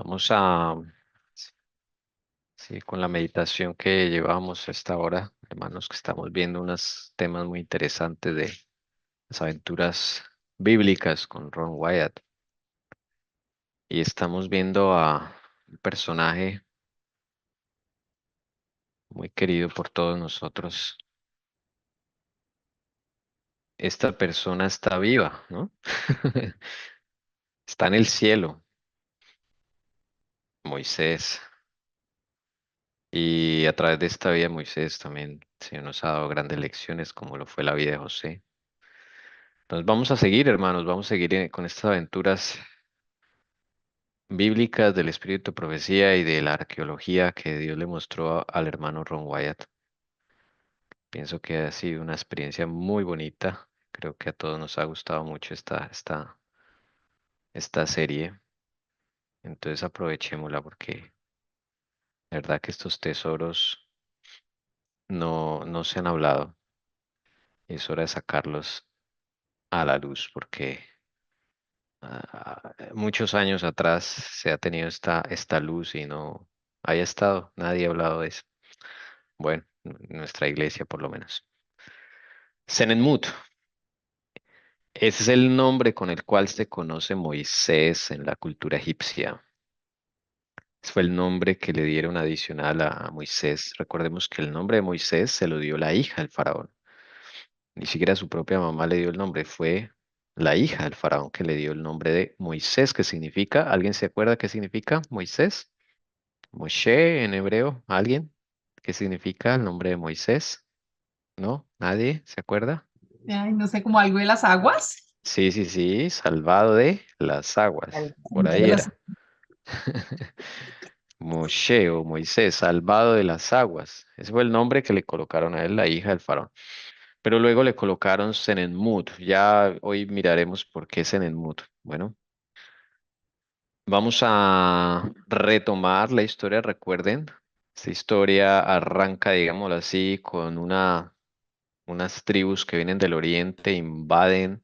Vamos a, sí, con la meditación que llevamos hasta ahora, hermanos, que estamos viendo unos temas muy interesantes de las aventuras bíblicas con Ron Wyatt. Y estamos viendo a un personaje muy querido por todos nosotros. Esta persona está viva, ¿no? Está en el cielo, Moisés. Y a través de esta vida, Moisés también, el Señor nos ha dado grandes lecciones, como lo fue la vida de José. Entonces vamos a seguir, hermanos, vamos a seguir con estas aventuras bíblicas del espíritu de profecía y de la arqueología que Dios le mostró al hermano Ron Wyatt. Pienso que ha sido una experiencia muy bonita. Creo que a todos nos ha gustado mucho esta serie. Entonces aprovechémosla porque la verdad que estos tesoros no se han hablado. Y es hora de sacarlos a la luz porque muchos años atrás se ha tenido esta luz y no haya estado, nadie ha hablado de eso. Bueno, nuestra iglesia por lo menos. Senenmut, ese es el nombre con el cual se conoce Moisés en la cultura egipcia. Ese fue el nombre que le dieron adicional a Moisés. Recordemos que el nombre de Moisés se lo dio la hija del faraón. Ni siquiera su propia mamá le dio el nombre, fue la hija del faraón que le dio el nombre de Moisés, que significa, ¿alguien se acuerda qué significa Moisés? Moshe en hebreo, ¿alguien? ¿Qué significa el nombre de Moisés? ¿No? ¿Nadie se acuerda? Ay, no sé, como algo de las aguas. Sí, sí, sí, salvado de las aguas. Al Por Señor ahí de las... era. Moshe o Moisés, salvado de las aguas. Ese fue el nombre que le colocaron a él, la hija del faraón. Pero luego le colocaron Senenmut. Ya hoy miraremos por qué Senenmut. Bueno, vamos a retomar la historia, recuerden. Esta historia arranca, digámoslo así, con unas tribus que vienen del oriente, invaden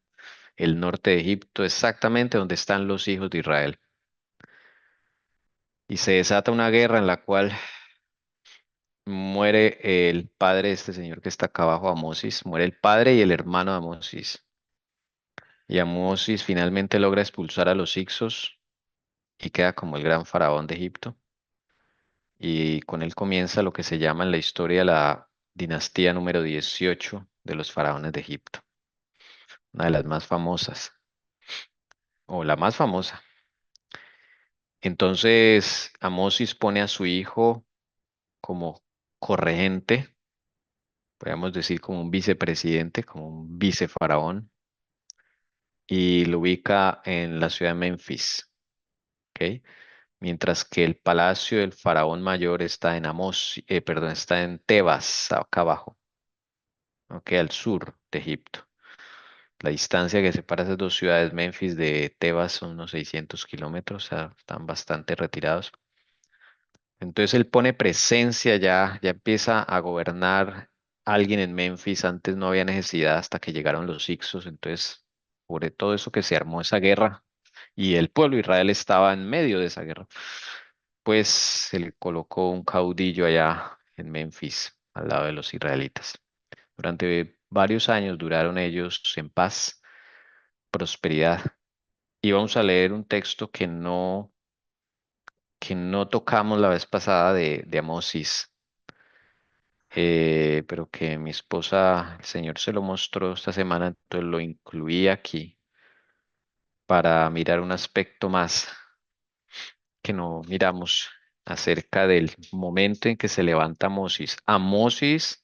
el norte de Egipto, exactamente donde están los hijos de Israel. Y se desata una guerra en la cual muere el padre de este señor que está acá abajo, Amosis, muere el padre y el hermano de Amosis. Y Amosis finalmente logra expulsar a los Hicsos y queda como el gran faraón de Egipto. Y con él comienza lo que se llama en la historia la dinastía número 18 de los faraones de Egipto, una de las más famosas, o la más famosa. Entonces, Amosis pone a su hijo como corregente, podríamos decir como un vicepresidente, como un vicefaraón, y lo ubica en la ciudad de Memphis, ¿ok? Mientras que el palacio del faraón mayor está en perdón, está en Tebas, acá abajo, ¿ok? Al sur de Egipto. La distancia que separa esas dos ciudades, Memphis de Tebas, son unos 600 kilómetros, o sea, están bastante retirados. Entonces él pone presencia ya empieza a gobernar alguien en Memphis. Antes no había necesidad hasta que llegaron los Hicsos. Entonces, por todo eso que se armó esa guerra y el pueblo de Israel estaba en medio de esa guerra, pues se le colocó un caudillo allá en Memphis, al lado de los israelitas. Durante varios años duraron ellos en paz, prosperidad. Y vamos a leer un texto que no tocamos la vez pasada de Amosis, pero que mi esposa, el Señor se lo mostró esta semana, entonces lo incluí aquí para mirar un aspecto más que no miramos acerca del momento en que se levanta Amosis. Amosis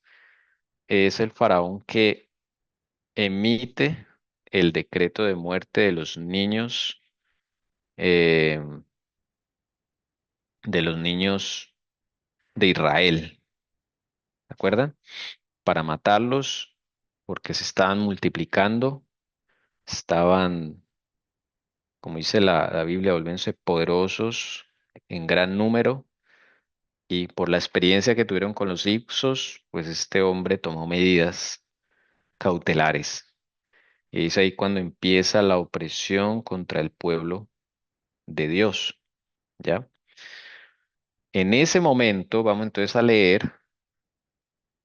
es el faraón que emite el decreto de muerte eh, de los niños de Israel, ¿de acuerdo? Para matarlos porque se estaban multiplicando, estaban, como dice la Biblia, volviéndose poderosos en gran número y por la experiencia que tuvieron con los Ipsos, pues este hombre tomó medidas cautelares. Y es ahí cuando empieza la opresión contra el pueblo de Dios. ¿ya? En ese momento vamos entonces a leer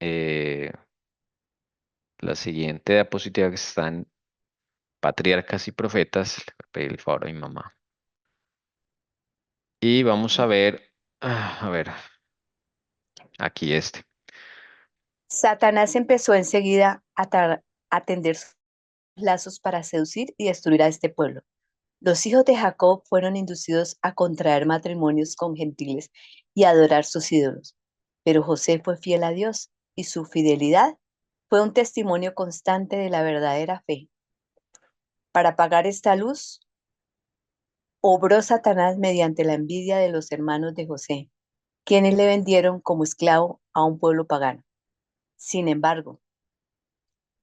eh, la siguiente diapositiva que está en Patriarcas y Profetas. Le voy a pedir el favor a mi mamá. Y vamos a ver, a ver, aquí este. Satanás empezó enseguida a tender sus lazos para seducir y destruir a este pueblo. Los hijos de Jacob fueron inducidos a contraer matrimonios con gentiles y a adorar sus ídolos. Pero José fue fiel a Dios y su fidelidad fue un testimonio constante de la verdadera fe. Para pagar esta luz, obró Satanás mediante la envidia de los hermanos de José, quienes le vendieron como esclavo a un pueblo pagano. Sin embargo,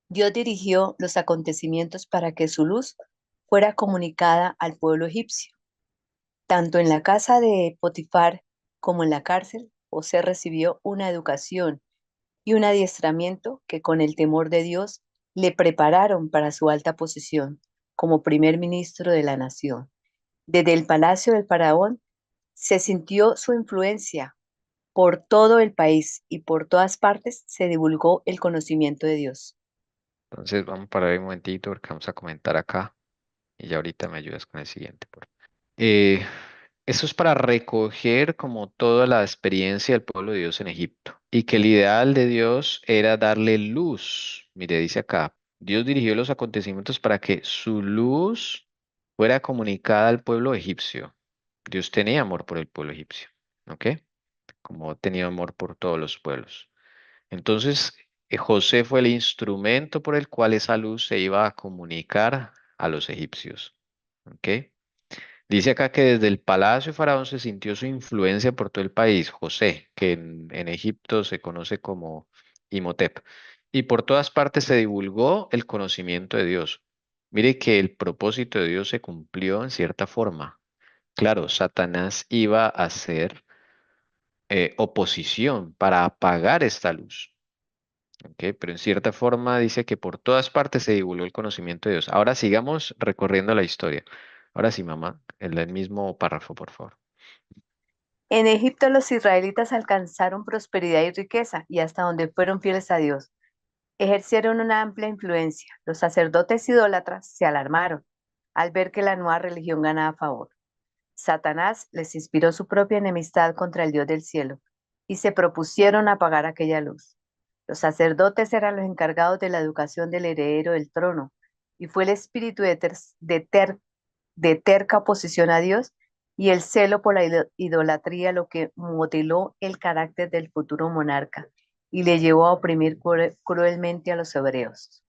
Dios dirigió los acontecimientos para que su luz fuera comunicada al pueblo egipcio. Tanto en la casa de Potifar como en la cárcel, José recibió una educación y un adiestramiento que con el temor de Dios le prepararon para su alta posición como primer ministro de la nación. Desde el palacio del faraón se sintió su influencia por todo el país y por todas partes se divulgó el conocimiento de Dios. Entonces vamos para ver un momentito porque vamos a comentar acá y ya ahorita me ayudas con el siguiente. Eh, Eso es para recoger como toda la experiencia del pueblo de Dios en Egipto y que el ideal de Dios era darle luz. Mire, dice acá, Dios dirigió los acontecimientos para que su luz fuera comunicada al pueblo egipcio. Dios tenía amor por el pueblo egipcio, ¿ok? Como tenía amor por todos los pueblos. Entonces, José fue el instrumento por el cual esa luz se iba a comunicar a los egipcios, ¿ok? Dice acá que desde el palacio de Faraón se sintió su influencia por todo el país, José, que en Egipto se conoce como Imhotep, y por todas partes se divulgó el conocimiento de Dios. Mire que el propósito de Dios se cumplió en cierta forma. Claro, Satanás iba a hacer oposición para apagar esta luz. ¿Ok? Pero en cierta forma dice que por todas partes se divulgó el conocimiento de Dios. Ahora sigamos recorriendo la historia. Ahora sí, mamá, en el mismo párrafo, por favor. En Egipto los israelitas alcanzaron prosperidad y riqueza y hasta donde fueron fieles a Dios. Ejercieron una amplia influencia. Los sacerdotes idólatras se alarmaron al ver que la nueva religión ganaba favor. Satanás les inspiró su propia enemistad contra el Dios del cielo y se propusieron apagar aquella luz. Los sacerdotes eran los encargados de la educación del heredero del trono y fue el espíritu de terca oposición a Dios y el celo por la idolatría lo que modeló el carácter del futuro monarca y le llevó a oprimir cruelmente a los hebreos.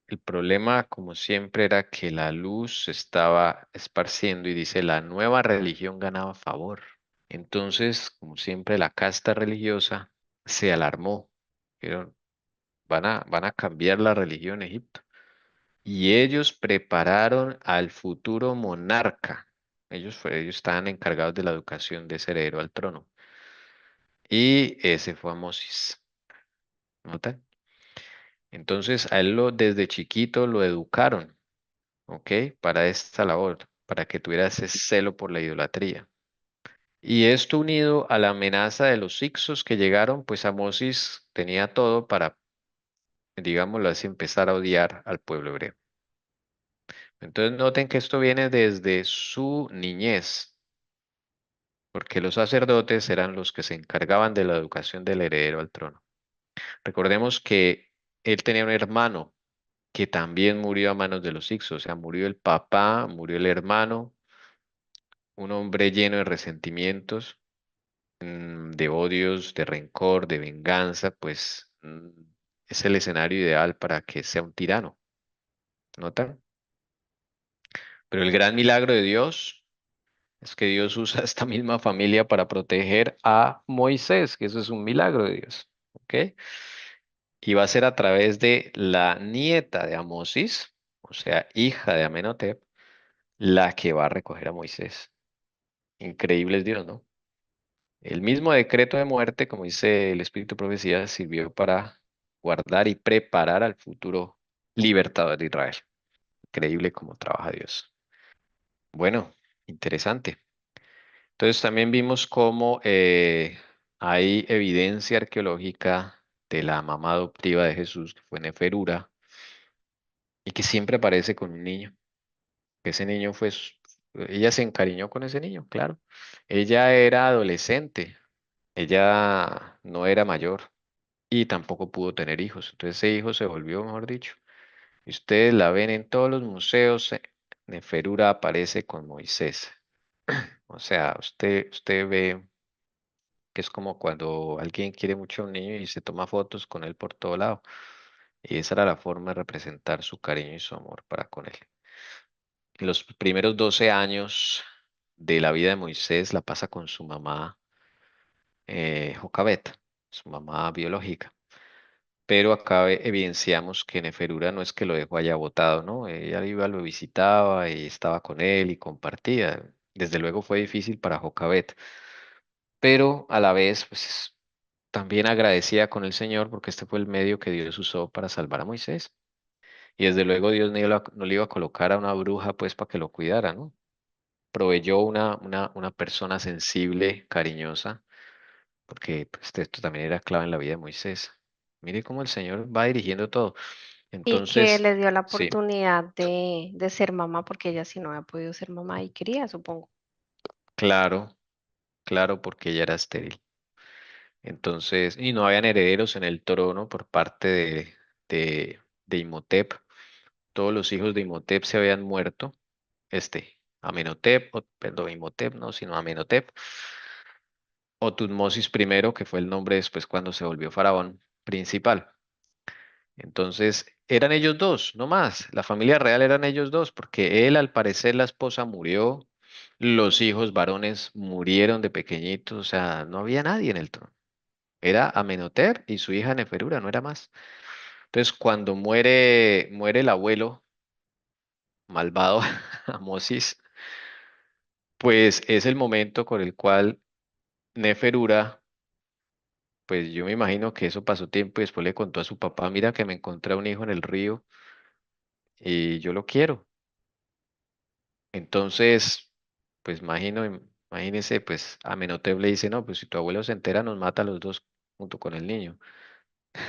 El problema, como siempre, era que la luz se estaba esparciendo y dice, la nueva religión ganaba favor. Entonces, como siempre, la casta religiosa se alarmó. Dijeron, van a cambiar la religión en Egipto. Y ellos prepararon al futuro monarca. Ellos estaban encargados de la educación de ese heredero al trono. Y ese fue Amosis. ¿Notan? Entonces, a él desde chiquito lo educaron, ¿ok? Para esta labor, para que tuviera ese celo por la idolatría. Y esto unido a la amenaza de los Hicsos que llegaron, pues Amosis tenía todo para, digámoslo así, empezar a odiar al pueblo hebreo. Entonces noten que esto viene desde su niñez, porque los sacerdotes eran los que se encargaban de la educación del heredero al trono. Recordemos que él tenía un hermano que también murió a manos de los Hicsos, o sea, murió el papá, murió el hermano, un hombre lleno de resentimientos, de odios, de rencor, de venganza, pues es el escenario ideal para que sea un tirano, ¿notan? Pero el gran milagro de Dios es que Dios usa esta misma familia para proteger a Moisés, que eso es un milagro de Dios, ¿ok? Y va a ser a través de la nieta de Amosis, o sea, hija de Amenhotep, la que va a recoger a Moisés. Increíble es Dios, ¿no? El mismo decreto de muerte, como dice el Espíritu de Profecía, sirvió para guardar y preparar al futuro libertador de Israel. Increíble cómo trabaja Dios. Bueno, Interesante. Entonces también vimos cómo hay evidencia arqueológica de la mamá adoptiva de Jesús, que fue Neferura, y que siempre aparece con un niño. Que ese niño fue, ella se encariñó con ese niño, claro. Ella era adolescente, ella no era mayor y tampoco pudo tener hijos. Entonces ese hijo se volvió, mejor dicho. Y ustedes la ven en todos los museos, Neferura aparece con Moisés. O sea, usted ve que es como cuando alguien quiere mucho a un niño y se toma fotos con él por todo lado. Y esa era la forma de representar su cariño y su amor para con él. Los primeros 12 años de la vida de Moisés la pasa con su mamá Jocabet, su mamá biológica. Pero acá evidenciamos que Neferura no es que lo dejó allá botado, ¿no? Ella iba, lo visitaba y estaba con él y compartía. Desde luego fue difícil para Jocabet, pero a la vez, pues también agradecía con el Señor porque este fue el medio que Dios usó para salvar a Moisés. Y desde luego Dios no le iba a colocar a una bruja pues para que lo cuidara, ¿no? Proveyó una persona sensible, cariñosa, porque pues, esto también era clave en la vida de Moisés. Mire cómo el Señor va dirigiendo todo. Y que Entonces, le dio la sí, oportunidad de ser mamá, porque ella sí no había podido ser mamá y quería, supongo. claro, claro, porque ella era estéril. Entonces, y no habían herederos en el trono por parte de Imhotep. Todos los hijos de Imhotep se habían muerto. Amenhotep, perdón, Imhotep, no, sino Amenhotep, o Tutmosis primero, que fue el nombre después cuando se volvió faraón principal. Entonces, eran ellos dos, no más. La familia real eran ellos dos, porque él, al parecer, la esposa murió, los hijos varones murieron de pequeñitos, o sea, no había nadie en el trono. Era Amenhotep y su hija Neferura, no era más. Entonces, cuando muere el abuelo malvado, Amosis, pues es el momento con el cual Neferura, pues yo me imagino que eso pasó tiempo y después le contó a su papá, mira que me encontré un hijo en el río y yo lo quiero. Entonces, pues imagínese, pues Amenhotep le dice, no, pues si tu abuelo se entera nos mata a los dos junto con el niño.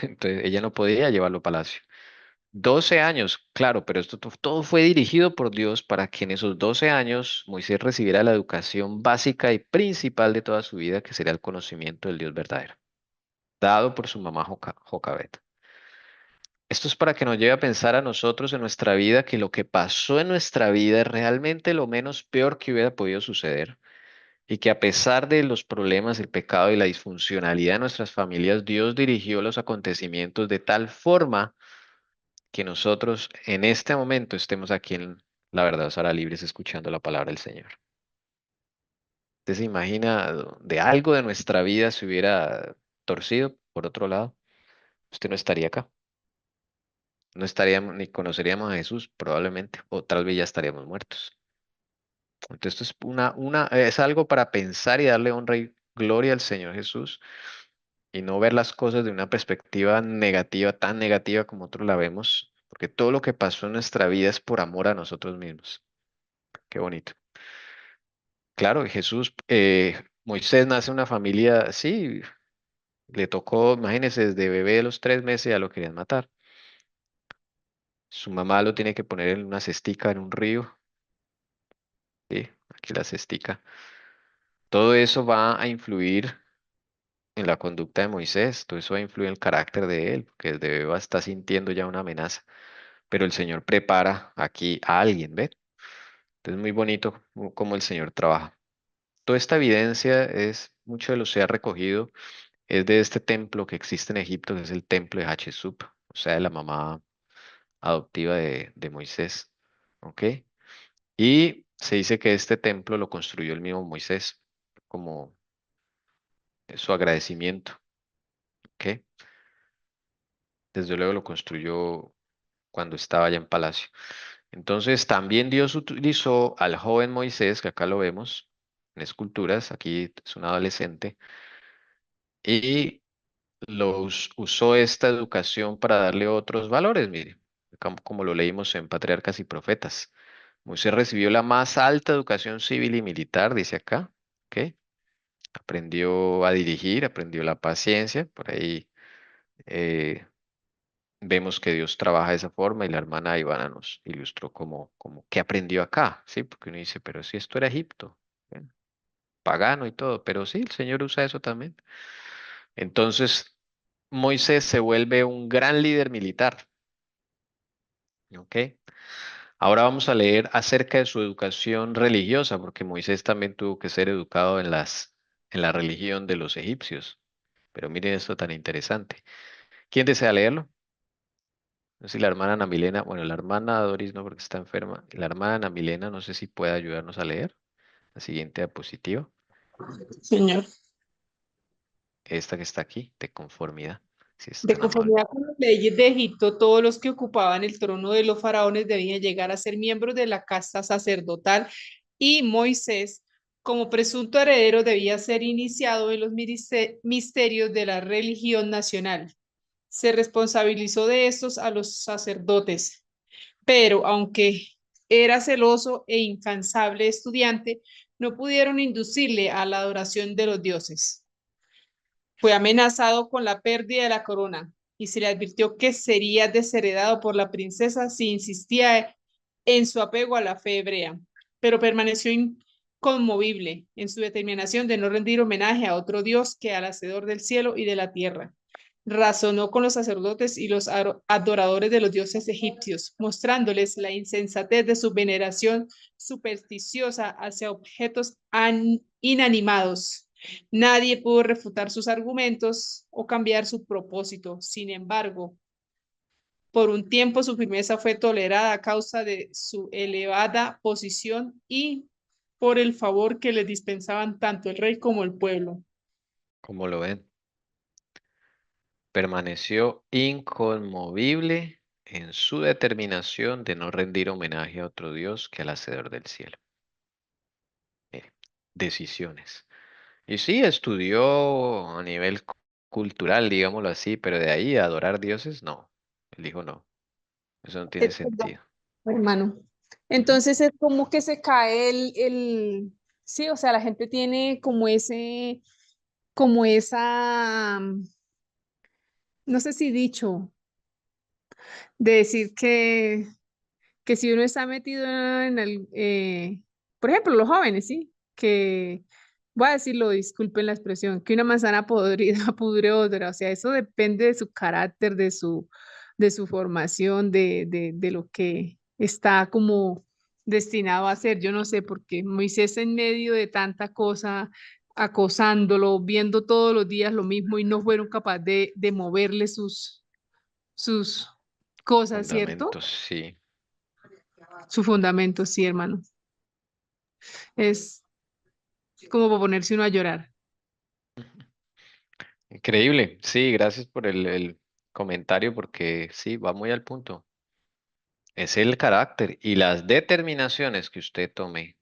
Entonces ella no podía llevarlo a palacio. 12 años, claro, pero esto todo fue dirigido por Dios para que en esos 12 años Moisés recibiera la educación básica y principal de toda su vida, que sería el conocimiento del Dios verdadero, dado por su mamá Jocabet. Esto es para que nos lleve a pensar a nosotros en nuestra vida que lo que pasó en nuestra vida es realmente lo menos peor que hubiera podido suceder y que a pesar de los problemas, el pecado y la disfuncionalidad de nuestras familias, Dios dirigió los acontecimientos de tal forma que nosotros en este momento estemos aquí en La Verdad os hará libres escuchando la palabra del Señor. ¿Usted se imagina de algo de nuestra vida se hubiera torcido por otro lado? Usted no estaría acá. No estaríamos ni conoceríamos a Jesús probablemente, o tal vez ya estaríamos muertos. Entonces esto es es algo para pensar y darle honra y gloria al Señor Jesús y no ver las cosas de una perspectiva negativa, tan negativa como otros la vemos, porque todo lo que pasó en nuestra vida es por amor a nosotros mismos. Qué bonito. Claro, Jesús, Moisés nace en una familia, sí, le tocó, imagínense, desde bebé de los 3 meses ya lo querían matar. Su mamá lo tiene que poner en una cestica en un río, sí, aquí la cestica. Todo eso va a influir en la conducta de Moisés, todo eso va a influir en el carácter de él, porque desde bebé está sintiendo ya una amenaza. Pero el Señor prepara aquí a alguien, ¿ves? Entonces, muy bonito cómo el Señor trabaja. Toda esta evidencia mucho de lo que se ha recogido, es de este templo que existe en Egipto, que es el templo de Hatshepsut, o sea, de la mamá adoptiva de Moisés. ¿Ok? Y se dice que este templo lo construyó el mismo Moisés, como su agradecimiento. ¿Ok? Desde luego lo construyó cuando estaba allá en palacio. Entonces, también Dios utilizó al joven Moisés, que acá lo vemos en esculturas, aquí es un adolescente, y usó esta educación para darle otros valores, mire, como lo leímos en Patriarcas y Profetas. Moisés recibió la más alta educación civil y militar, dice acá. ¿Ok? Aprendió a dirigir, aprendió la paciencia. Por ahí eh, vemos que Dios trabaja de esa forma y la hermana Ivana nos ilustró como qué aprendió acá, ¿sí? Porque uno dice, pero si esto era Egipto, ¿eh? Pagano y todo, pero sí, el Señor usa eso también. Entonces, Moisés se vuelve un gran líder militar, ¿ok? Ahora vamos a leer acerca de su educación religiosa, porque Moisés también tuvo que ser educado en la religión de los egipcios. Pero miren esto tan interesante. ¿Quién desea leerlo? No sé si la hermana Ana Milena, bueno, la hermana Doris no porque está enferma. La hermana Ana Milena, no sé si puede ayudarnos a leer. La siguiente diapositiva, Señor. esta que está aquí, de conformidad, si es De tan amable. conformidad con las leyes de Egipto, todos los que ocupaban el trono de los faraones debían llegar a ser miembros de la casta sacerdotal y Moisés, como presunto heredero, debía ser iniciado en los misterios de la religión nacional. Se responsabilizó de estos a los sacerdotes, pero aunque era celoso e incansable estudiante, no pudieron inducirle a la adoración de los dioses. Fue amenazado con la pérdida de la corona y se le advirtió que sería desheredado por la princesa si insistía en su apego a la fe hebrea, pero permaneció inconmovible en su determinación de no rendir homenaje a otro Dios que al Hacedor del cielo y de la tierra. Razonó con los sacerdotes y los adoradores de los dioses egipcios, mostrándoles la insensatez de su veneración supersticiosa hacia objetos inanimados. Nadie pudo refutar sus argumentos o cambiar su propósito. Sin embargo, por un tiempo su firmeza fue tolerada a causa de su elevada posición y por el favor que le dispensaban tanto el rey como el pueblo. ¿Cómo lo ven? Permaneció inconmovible en su determinación de no rendir homenaje a otro Dios que al Hacedor del cielo. Mire, decisiones. Y sí, estudió a nivel cultural, digámoslo así, pero de ahí a adorar dioses, no. Él dijo no, eso no tiene Perdón, sentido. hermano. Ujú. Entonces es como que se cae sí, o sea, la gente tiene como como esa, no sé si dicho, de decir que si uno está metido en por ejemplo, los jóvenes, ¿sí? Que, voy a decirlo, disculpen la expresión, que una manzana podrida pudre otra, o sea, eso depende de su carácter, de su formación, de lo que está como destinado a hacer. Yo no sé, porque Moisés en medio de tanta cosa, acosándolo, viendo todos los días lo mismo y no fueron capaces de moverle sus cosas, ¿cierto? Fundamentos, sí. Su fundamento, sí, hermano. Es como para ponerse uno a llorar. Increíble. Sí, gracias por el comentario porque sí, va muy al punto. Es el carácter y las determinaciones que usted tome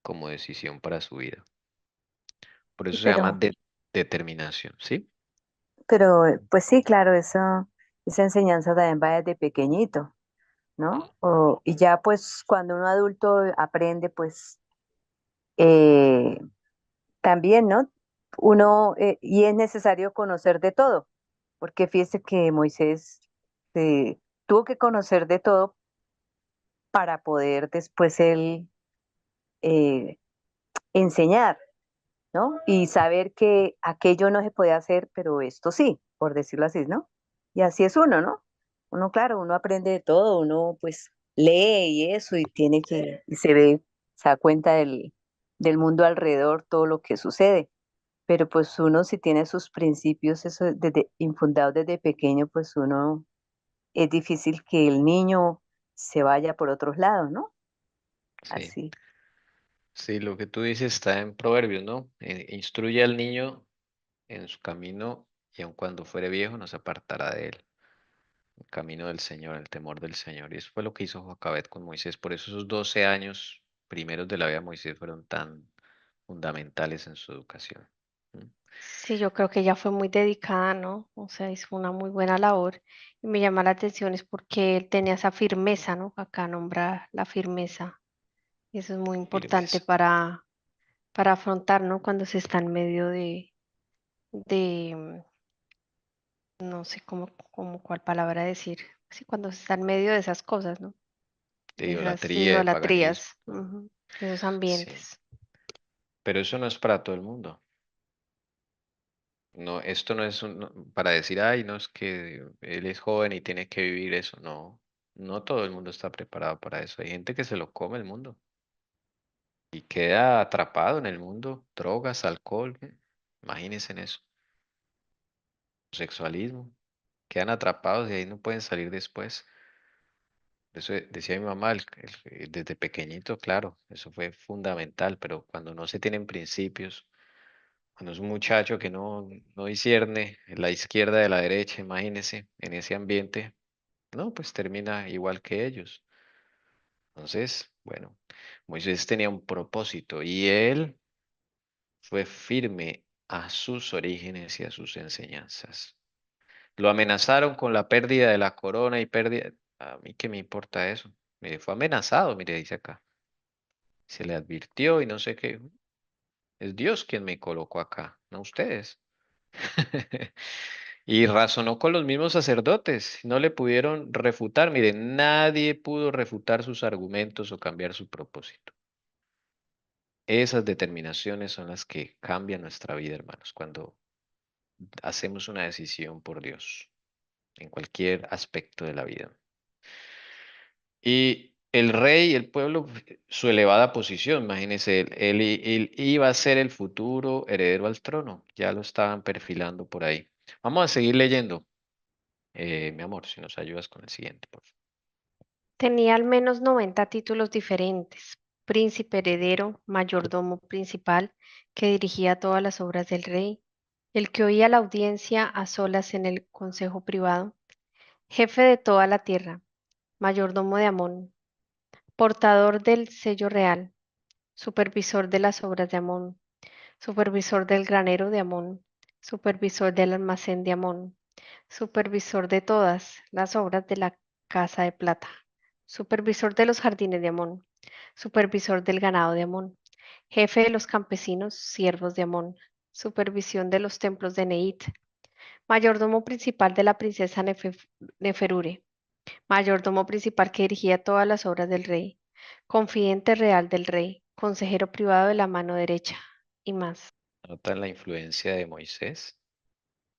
como decisión para su vida. Por eso se llama Pero, determinación, ¿sí? pues sí, claro, esa enseñanza también va desde pequeñito, ¿no? Y ya pues cuando uno adulto aprende, pues eh, también, ¿no? Y es necesario conocer de todo, porque fíjese que Moisés eh, tuvo que conocer de todo para poder después él eh, enseñar, ¿no? Y saber que aquello no se podía hacer, pero esto sí, por decirlo así, ¿no? Y así es uno, ¿no? Uno, claro, uno aprende de todo, uno pues lee y eso, y se ve, se da cuenta del mundo alrededor, todo lo que sucede. Pero pues uno si tiene sus principios, eso infundados desde pequeño, pues uno es difícil que el niño se vaya por otros lados, ¿no? Sí. Así. Sí, lo que tú dices está en Proverbios, ¿no? Instruye al niño en su camino y aun cuando fuere viejo no se apartará de él. El camino del Señor, el temor del Señor. Y eso fue lo que hizo Jocabet con Moisés. Por eso esos 12 años primeros de la vida de Moisés fueron tan fundamentales en su educación. ¿Mm? Sí, yo creo que ella fue muy dedicada, ¿no? O sea, hizo una muy buena labor. Y me llama la atención es porque él tenía esa firmeza, ¿no? Acá nombra la firmeza. Y eso es muy importante Firmes. para afrontar, ¿no? Cuando se está en medio de, no sé cómo cuál palabra decir. Sí, cuando se está en medio de esas cosas, ¿no? De De esas idolatría, de paganismo. idolatrías, ujú, esos Sí. ambientes. Pero eso no es para todo el mundo. No, esto no es para decir, ay, no es que él es joven y tiene que vivir eso. No, no todo el mundo está preparado para eso. Hay gente que se lo come el mundo y queda atrapado en el mundo. Drogas, alcohol, imagínense en eso. Sexualismo. Quedan atrapados y ahí no pueden salir después. Eso decía mi mamá desde pequeñito, claro, eso fue fundamental, pero cuando no se tienen principios, cuando es un muchacho que no discierne la izquierda de la derecha, imagínese, en ese ambiente, no, pues termina igual que ellos. Entonces, bueno, Moisés tenía un propósito y él fue firme a sus orígenes y a sus enseñanzas. Lo amenazaron con la pérdida de la corona y pérdida. A mí qué me importa eso. Mire, fue amenazado, mire, dice acá. Se le advirtió y no sé qué. Es Dios quien me colocó acá, no ustedes. Y razonó con los mismos sacerdotes. No le pudieron refutar. Mire, nadie pudo refutar sus argumentos o cambiar su propósito. Esas determinaciones son las que cambian nuestra vida, hermanos, cuando hacemos una decisión por Dios, en cualquier aspecto de la vida. Y el rey, el pueblo, su elevada posición, imagínense, él iba a ser el futuro heredero al trono, ya lo estaban perfilando por ahí. Vamos a seguir leyendo, mi amor, si nos ayudas con el siguiente, por favor. Tenía al menos 90 títulos diferentes, príncipe heredero, mayordomo principal, que dirigía todas las obras del rey, el que oía la audiencia a solas en el consejo privado, jefe de toda la tierra, mayordomo de Amón, portador del sello real, supervisor de las obras de Amón, supervisor del granero de Amón, supervisor del almacén de Amón, supervisor de todas las obras de la casa de plata, supervisor de los jardines de Amón, supervisor del ganado de Amón, jefe de los campesinos, siervos de Amón, supervisión de los templos de Neit, mayordomo principal de la princesa Neferure, mayordomo principal que dirigía todas las obras del rey, confidente real del rey, consejero privado de la mano derecha y más. ¿Notan la influencia de Moisés?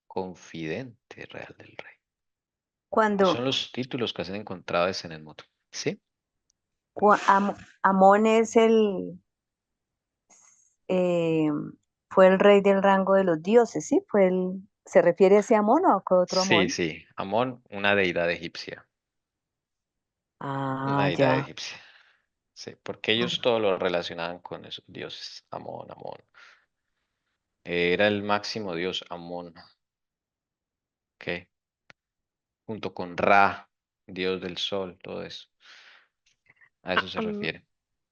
Confidente real del rey. Esos Cuando son los títulos que se han encontrado en el mundo. ¿Sí? Amón es eh, fue el rey del rango de los dioses, ¿sí? ¿Se refiere a ese Amón o a qué otro Sí, Amón? sí. Amón, una deidad egipcia. Una Ah, deidad ya. egipcia. Sí, porque ellos Ah, todo lo relacionaban con esos dioses. Amón, Amón. Era el máximo dios, Amón. ¿Ok? Junto con Ra, dios del sol, todo eso. A A, eso se a m- refiere.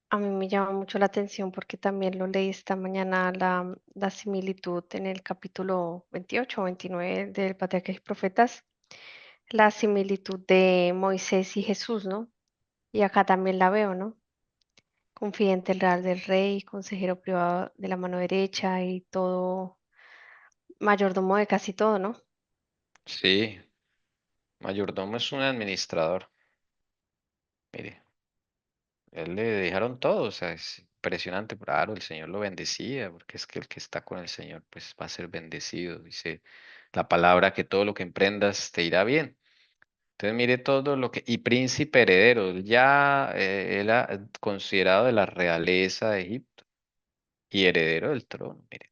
a mí me llama mucho la atención porque también lo leí esta mañana la similitud en el capítulo 28 o 29 del Patriarcas y Profetas, la similitud de Moisés y Jesús, ¿no? Y acá también la veo, ¿no? Confidente real del rey, consejero privado de la mano derecha y todo, mayordomo de casi todo, ¿no? Sí, mayordomo es un administrador. Mire, él le dejaron todo, o sea, es impresionante. Claro, el Señor lo bendecía, porque es que el que está con el Señor, pues va a ser bendecido. Dice la palabra que todo lo que emprendas te irá bien. Entonces mire todo lo que... Y príncipe heredero, él ya era considerado de la realeza de Egipto y heredero del trono. Mire,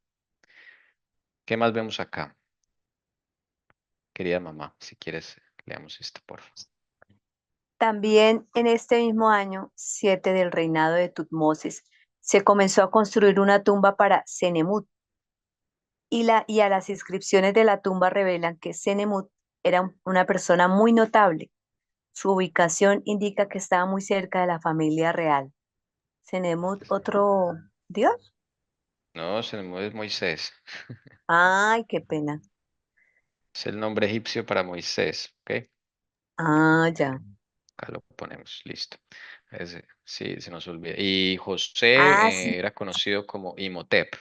¿qué más vemos acá? Querida mamá, si quieres, leamos esto, por favor. también en este mismo año, 7 del reinado de Tutmosis, se comenzó a construir una tumba para Senemut y a las inscripciones de la tumba revelan que Senemut era una persona muy notable. Su ubicación indica que estaba muy cerca de la familia real. Senemut, otro dios. No, Senenmut es Moisés. Ay, qué pena. Es el nombre egipcio para Moisés, ¿ok? Ah, ya. Acá lo ponemos, listo. Sí, se nos olvida. Y José Ah, sí. era conocido como Imhotep,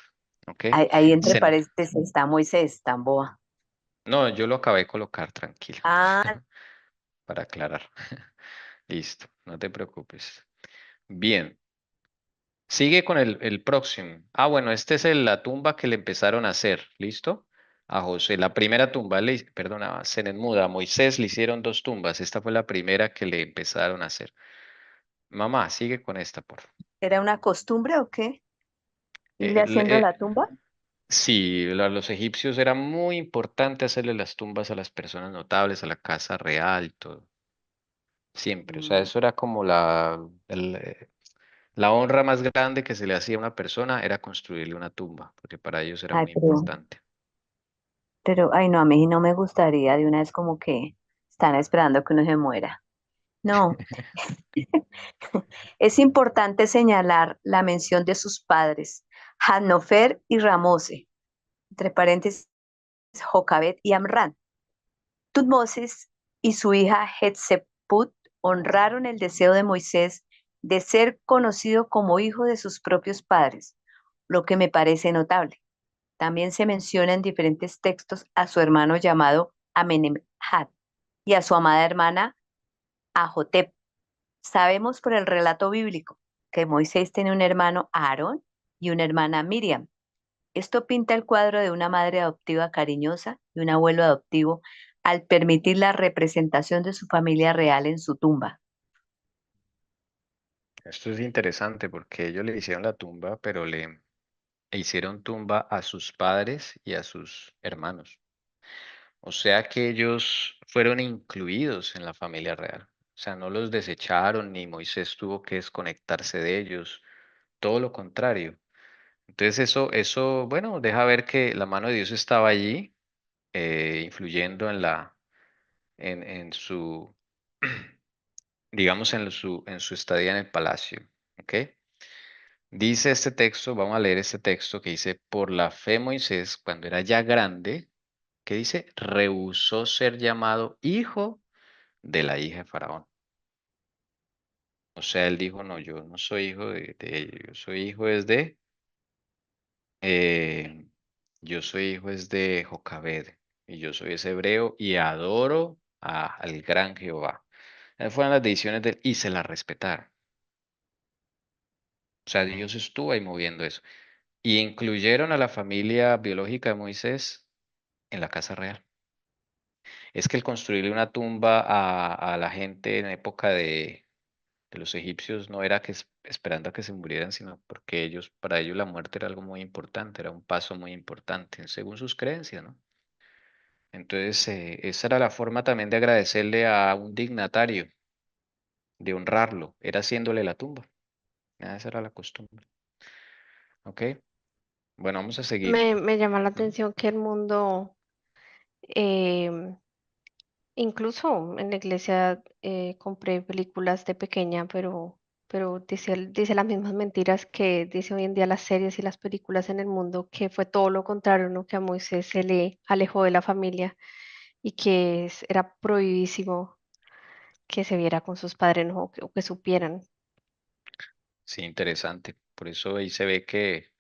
¿ok? Ahí entre Sen- paréntesis está Moisés, tan boa. no, yo lo acabé de colocar, tranquilo, Ah, para aclarar. Listo, no te preocupes. Bien, sigue con el próximo. Ah, bueno, este es la tumba que le empezaron a hacer, ¿listo? A José, la primera tumba, perdona, a Senenmut, a Moisés le hicieron dos tumbas. Esta fue la primera que le empezaron a hacer. Mamá, sigue con esta, por favor. ¿era una costumbre o qué? ¿Irle Eh, le- haciendo eh, la tumba? sí, los egipcios era muy importante hacerle las tumbas a las personas notables, a la casa real y todo. Siempre. O sea, Mm. eso era como la honra más grande que se le hacía a una persona era construirle una tumba, porque para ellos era Ay, muy importante. ay, no, a mí no me gustaría de una vez como que están esperando que uno se muera. No, es importante señalar la mención de sus padres, Hannofer y Ramose, entre paréntesis, Jocabet y Amran. Tutmosis y su hija Hetseput honraron el deseo de Moisés de ser conocido como hijo de sus propios padres, lo que me parece notable. También se menciona en diferentes textos a su hermano llamado Amenemhat y a su amada hermana Ahotep. Sabemos por el relato bíblico que Moisés tiene un hermano Aarón y una hermana Miriam. Esto pinta el cuadro de una madre adoptiva cariñosa y un abuelo adoptivo al permitir la representación de su familia real en su tumba. Esto es interesante porque ellos le hicieron la tumba, pero le hicieron tumba a sus padres y a sus hermanos. O sea que ellos fueron incluidos en la familia real. O sea, no los desecharon ni Moisés tuvo que desconectarse de ellos. Todo lo contrario. Entonces bueno, deja ver que la mano de Dios estaba allí, influyendo en su, digamos, en su estadía en el palacio. ¿Ok? Dice este texto, vamos a leer este texto que dice, por la fe Moisés, cuando era ya grande, ¿qué dice? Rehusó ser llamado hijo de la hija de Faraón. O sea, él dijo, no, yo no soy hijo de ellos, eh, yo soy hijo es de Jocabed, y yo soy ese hebreo y adoro al gran Jehová. Esas fueron las decisiones de él y se las respetaron. O sea, Dios estuvo ahí moviendo eso. Y incluyeron a la familia biológica de Moisés en la casa real. Es que el construirle una tumba a la gente en época de los egipcios no era que esperando a que se murieran, sino porque para ellos la muerte era algo muy importante, era un paso muy importante, según sus creencias, ¿no? Entonces, esa era la forma también de agradecerle a un dignatario, de honrarlo, era haciéndole la tumba. Esa era la costumbre. ¿Ok? Bueno, vamos a seguir. Me llama la Ujú. atención que el mundo, em, incluso en la iglesia, compré películas de pequeña, pero dice las mismas mentiras que dice hoy en día las series y las películas en el mundo, que fue todo lo contrario, ¿no? Que a Moisés se le alejó de la familia y que era prohibísimo que se viera con sus padres, ¿no? O que supieran. Sí, interesante. Por eso ahí se ve que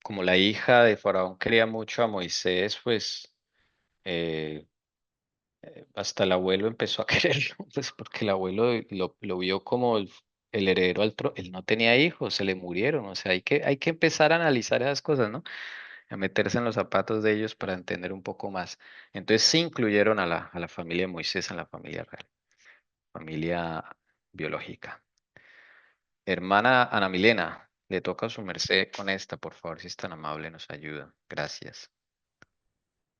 como la hija de Faraón quería mucho a Moisés, pues eh, hasta el abuelo empezó a quererlo, pues porque el abuelo lo vio como el heredero al trono. Él no tenía hijos, se le murieron. O sea, hay que empezar a analizar esas cosas, ¿no? A meterse en los zapatos de ellos para entender un poco más. Entonces sí incluyeron a la familia de Moisés en la familia real, familia biológica. Hermana Ana Milena, le toca a su merced con esta, por favor, si es tan amable, nos ayuda. Gracias.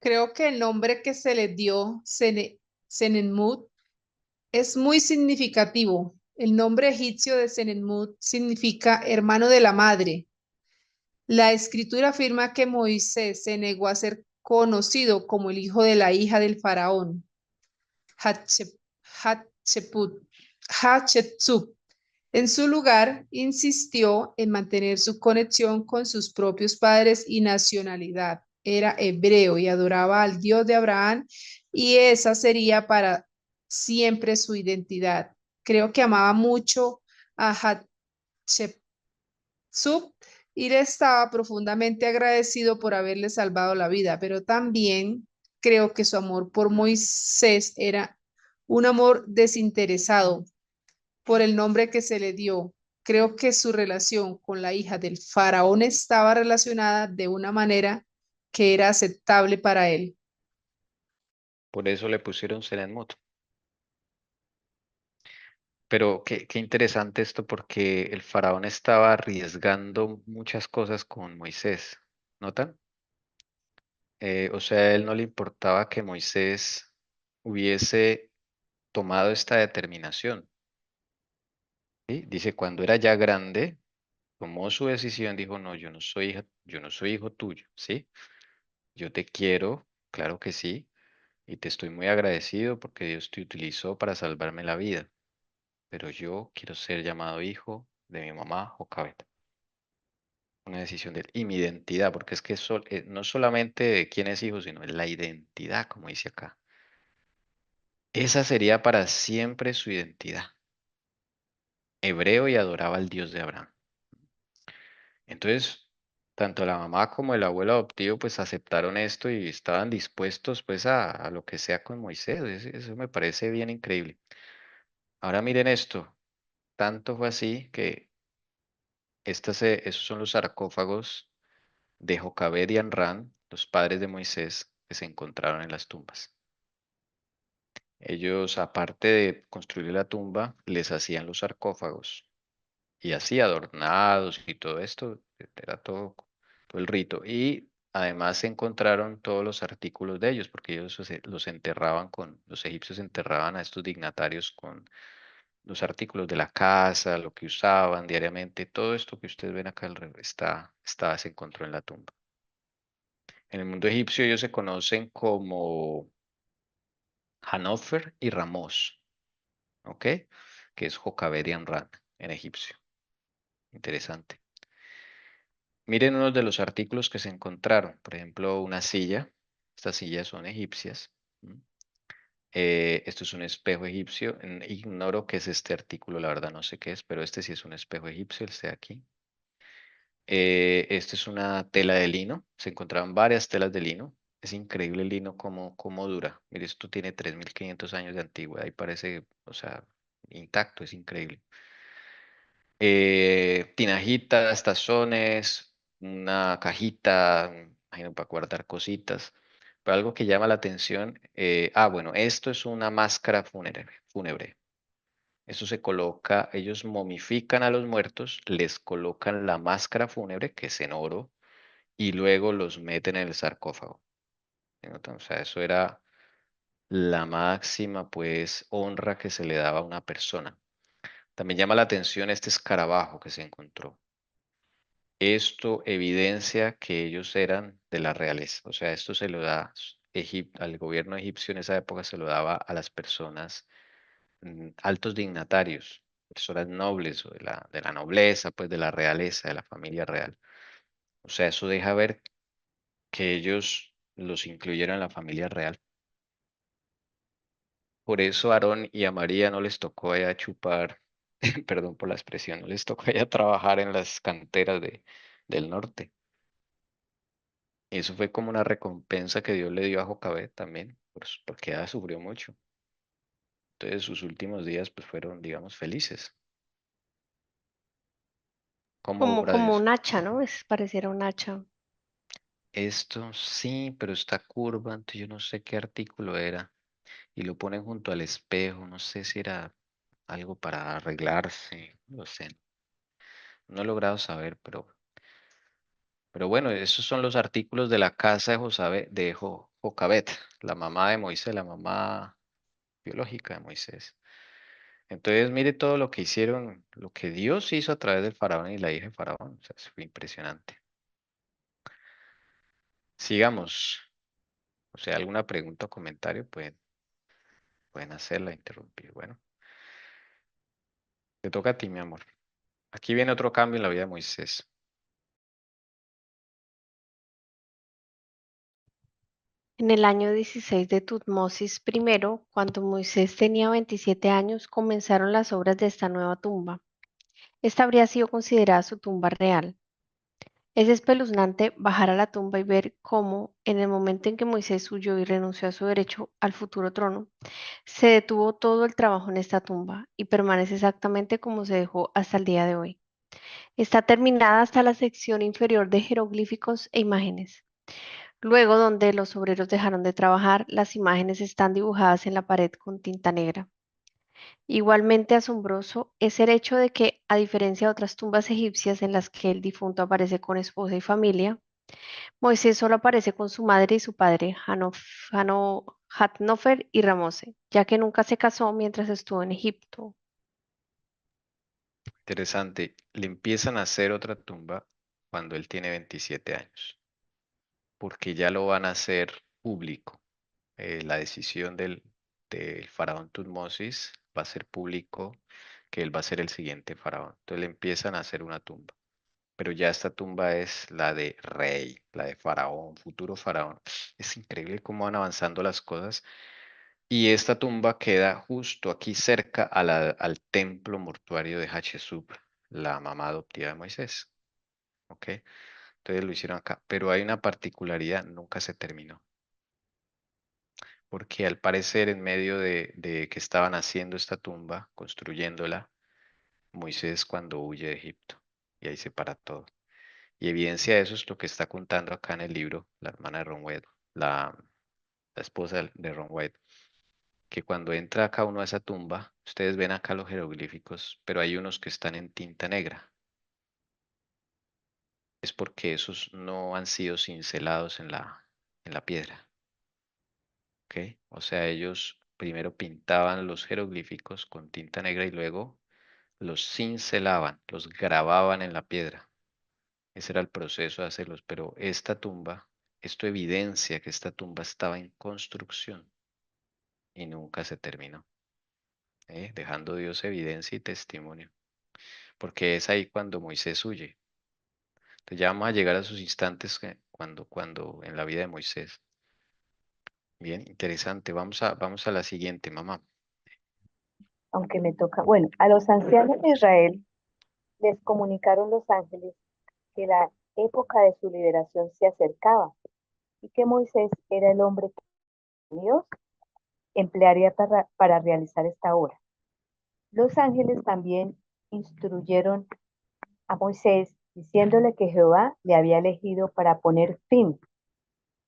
Creo que el nombre que se le dio, Senenmut, es muy significativo. El nombre egipcio de Senenmut significa hermano de la madre. La escritura afirma que Moisés se negó a ser conocido como el hijo de la hija del faraón, Hatshepsut. Hatshepsut. En su lugar, insistió en mantener su conexión con sus propios padres y nacionalidad. Era hebreo y adoraba al Dios de Abraham y esa sería para siempre su identidad. Creo que amaba mucho a Hatshepsut y le estaba profundamente agradecido por haberle salvado la vida, pero también creo que su amor por Moisés era un amor desinteresado por el nombre que se le dio. Creo que su relación con la hija del faraón estaba relacionada de una manera que era aceptable para él. Por eso le pusieron Selenmut. Pero qué interesante esto porque el faraón estaba arriesgando muchas cosas con Moisés. ¿Notan? O sea, a él no le importaba que Moisés hubiese tomado esta determinación. ¿Sí? Dice, cuando era ya grande, tomó su decisión, dijo, no, yo no soy hijo tuyo, ¿sí? Yo te quiero, claro que sí, y te estoy muy agradecido porque Dios te utilizó para salvarme la vida, pero yo quiero ser llamado hijo de mi mamá Jocabet. Una decisión de él. Y mi identidad, porque es que no solamente de quién es hijo, sino la identidad, como dice acá. Esa sería para siempre su identidad. Hebreo y adoraba al Dios de Abraham. Entonces, tanto la mamá como el abuelo adoptivo pues aceptaron esto y estaban dispuestos pues a lo que sea con Moisés. Eso me parece bien increíble. Ahora miren esto. Tanto fue así que esos son los sarcófagos de Jocabed y Anrán, los padres de Moisés, que se encontraron en las tumbas. Ellos, aparte de construir la tumba, les hacían los sarcófagos y así adornados y todo esto, era todo el rito. Y además se encontraron todos los artículos de ellos, porque ellos los enterraban los egipcios enterraban a estos dignatarios con los artículos de la casa, lo que usaban diariamente, todo esto que ustedes ven acá se encontró en la tumba. En el mundo egipcio ellos se conocen como Hanofer y Ramos, ¿ok? Que es Jocabed y Amran en egipcio. Interesante. Miren unos de los artículos que se encontraron. Por ejemplo, una silla. Estas sillas son egipcias. ¿M? Esto es un espejo egipcio. Ignoro qué es este artículo, la verdad no sé qué es, pero este sí es un espejo egipcio, el de aquí. Este es una tela de lino. Se encontraban varias telas de lino. Es increíble el lino cómo dura. Mire, esto tiene 3.500 años de antigüedad y parece, o sea, intacto, es increíble. Tinajitas, tazones, una cajita, imagino para guardar cositas. Pero algo que llama la atención, bueno, esto es una máscara fúnebre. Eso se coloca, ellos momifican a los muertos, les colocan la máscara fúnebre, que es en oro, y luego los meten en el sarcófago. ¿Sí notan? O sea, eso era la máxima, pues, honra que se le daba a una persona. También llama la atención este escarabajo que se encontró. Esto evidencia que ellos eran de la realeza. O sea, esto se lo da al gobierno egipcio en esa época, se lo daba a las personas altos dignatarios, personas nobles o de la nobleza, pues de la realeza, de la familia real. O sea, eso deja ver que ellos los incluyeron en la familia real. Por eso a Aarón y a María no les tocó allá chupar, perdón por la expresión, no les tocó allá trabajar en las canteras del norte. Y eso fue como una recompensa que Dios le dio a Jocabed también, porque ella sufrió mucho. Entonces sus últimos días pues fueron, digamos, felices, como obra de Como Dios. un hacha, ¿no? Pareciera un hacha. Esto sí, pero está curva, entonces yo no sé qué artículo era. Y lo ponen junto al espejo, no sé si era algo para arreglarse, no lo sé. No he logrado saber, pero bueno, esos son los artículos de la casa de Jocabed, la mamá de Moisés, la mamá biológica de Moisés. Entonces, mire todo lo que hicieron, lo que Dios hizo a través del faraón y la hija de faraón. O sea, eso fue impresionante. Sigamos. O sea, alguna pregunta o comentario pueden hacerla, interrumpir. Bueno, Te toca a ti, mi amor. Aquí viene otro cambio en la vida de Moisés. En el año 16 de Tutmosis I, cuando Moisés tenía 27 años, comenzaron las obras de esta nueva tumba. Esta habría sido considerada su tumba real. Es espeluznante bajar a la tumba y ver cómo, en el momento en que Moisés huyó y renunció a su derecho al futuro trono, se detuvo todo el trabajo en esta tumba y permanece exactamente como se dejó hasta el día de hoy. Está terminada hasta la sección inferior de jeroglíficos e imágenes. Luego, donde los obreros dejaron de trabajar, las imágenes están dibujadas en la pared con tinta negra. Igualmente asombroso es el hecho de que, a diferencia de otras tumbas egipcias en las que el difunto aparece con esposa y familia, Moisés solo aparece con su madre y su padre, Hatnofer y Ramose, ya que nunca se casó mientras estuvo en Egipto. Interesante. Le empiezan a hacer otra tumba cuando él tiene 27 años, porque ya lo van a hacer público. La decisión del faraón Tutmosis va a ser público que él va a ser el siguiente faraón. Entonces le empiezan a hacer una tumba. Pero ya esta tumba es la de rey, la de faraón, futuro faraón. Es increíble cómo van avanzando las cosas. Y esta tumba queda justo aquí cerca al templo mortuario de Hatshepsut, la mamá adoptiva de Moisés. ¿Ok? Entonces lo hicieron acá. Pero hay una particularidad, nunca se terminó. Porque al parecer en medio de que estaban haciendo esta tumba, construyéndola, Moisés cuando huye de Egipto. Y ahí se para todo. Y evidencia de eso es lo que está contando acá en el libro la hermana de Ron White, la esposa de Ron White, que cuando entra acá uno a esa tumba, ustedes ven acá los jeroglíficos, pero hay unos que están en tinta negra. Es porque esos no han sido cincelados en la piedra. ¿Ok? O sea, ellos primero pintaban los jeroglíficos con tinta negra y luego los cincelaban, los grababan en la piedra. Ese era el proceso de hacerlos, pero esta tumba, esto evidencia que esta tumba estaba en construcción y nunca se terminó, dejando Dios evidencia y testimonio, porque es ahí cuando Moisés huye. Entonces ya vamos a llegar a sus instantes cuando en la vida de Moisés. Bien, interesante. Vamos a la siguiente, mamá. Aunque me toca, bueno, a los ancianos de Israel les comunicaron los ángeles que la época de su liberación se acercaba y que Moisés era el hombre que Dios emplearía para realizar esta obra. Los ángeles también instruyeron a Moisés diciéndole que Jehová le había elegido para poner fin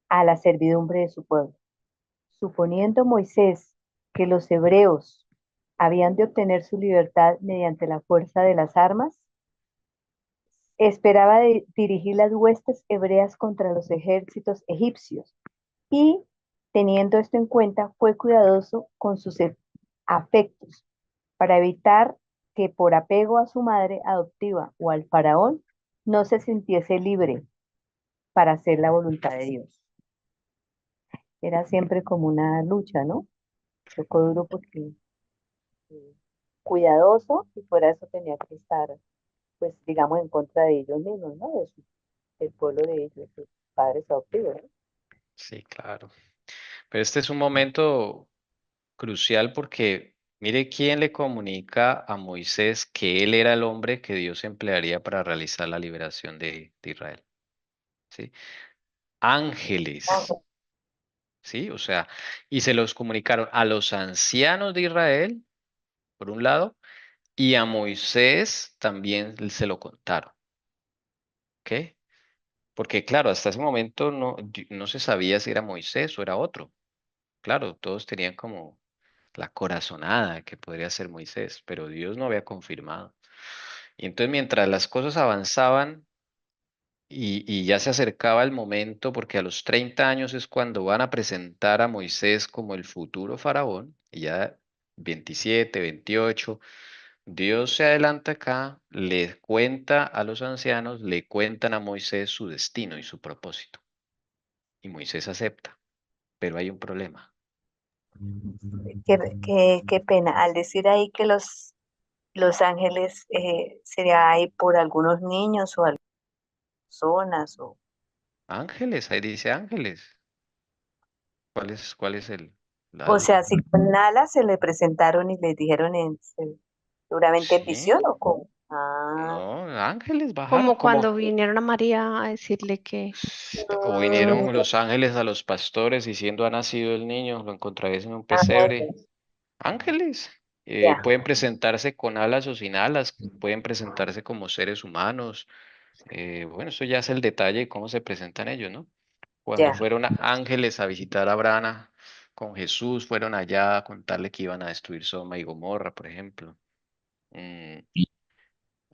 a la servidumbre de su pueblo. Suponiendo Moisés que los hebreos habían de obtener su libertad mediante la fuerza de las armas, esperaba dirigir las huestes hebreas contra los ejércitos egipcios y, teniendo esto en cuenta, fue cuidadoso con sus afectos para evitar que por apego a su madre adoptiva o al faraón no se sintiese libre para hacer la voluntad de Dios. Era siempre como una lucha, ¿no? Tocó duro porque cuidadoso y por eso tenía que estar, pues, digamos, en contra de ellos mismos, ¿no? Del pueblo de ellos, de sus padres adoptivos, ¿no? Sí, claro. Pero este es un momento crucial porque mire quién le comunica a Moisés que él era el hombre que Dios emplearía para realizar la liberación de Israel. ¿Sí? Ángeles, ¿sí? O sea, y se los comunicaron a los ancianos de Israel, por un lado, y a Moisés también se lo contaron, ¿ok? Porque claro, hasta ese momento no se sabía si era Moisés o era otro. Claro, todos tenían como la corazonada que podría ser Moisés, pero Dios no había confirmado. Y entonces mientras las cosas avanzaban y ya se acercaba el momento, porque a los 30 años es cuando van a presentar a Moisés como el futuro faraón, y ya 27, 28, Dios se adelanta acá, le cuenta a los ancianos, le cuentan a Moisés su destino y su propósito. Y Moisés acepta, pero hay un problema. Qué pena, al decir ahí que los Los ángeles sería ahí por algunos niños o algunas personas. Ángeles, ahí dice ángeles. ¿Cuál es la O duda? sea, si con alas se le presentaron y le dijeron seguramente en Sí, visión o cómo. Ah, no, ángeles bajaron Como como, cuando vinieron a María a decirle que o vinieron mm, los ángeles a los pastores diciendo ha nacido el niño, lo encontraréis en un ah, pesebre. Ángeles. ya, Pueden presentarse con alas o sin alas, pueden presentarse como seres humanos. Bueno, eso ya es el detalle de cómo se presentan ellos, ¿no? Cuando ya. fueron ángeles a visitar a Abraham con Jesús, fueron allá a contarle que iban a destruir Sodoma y Gomorra, por ejemplo. Mm,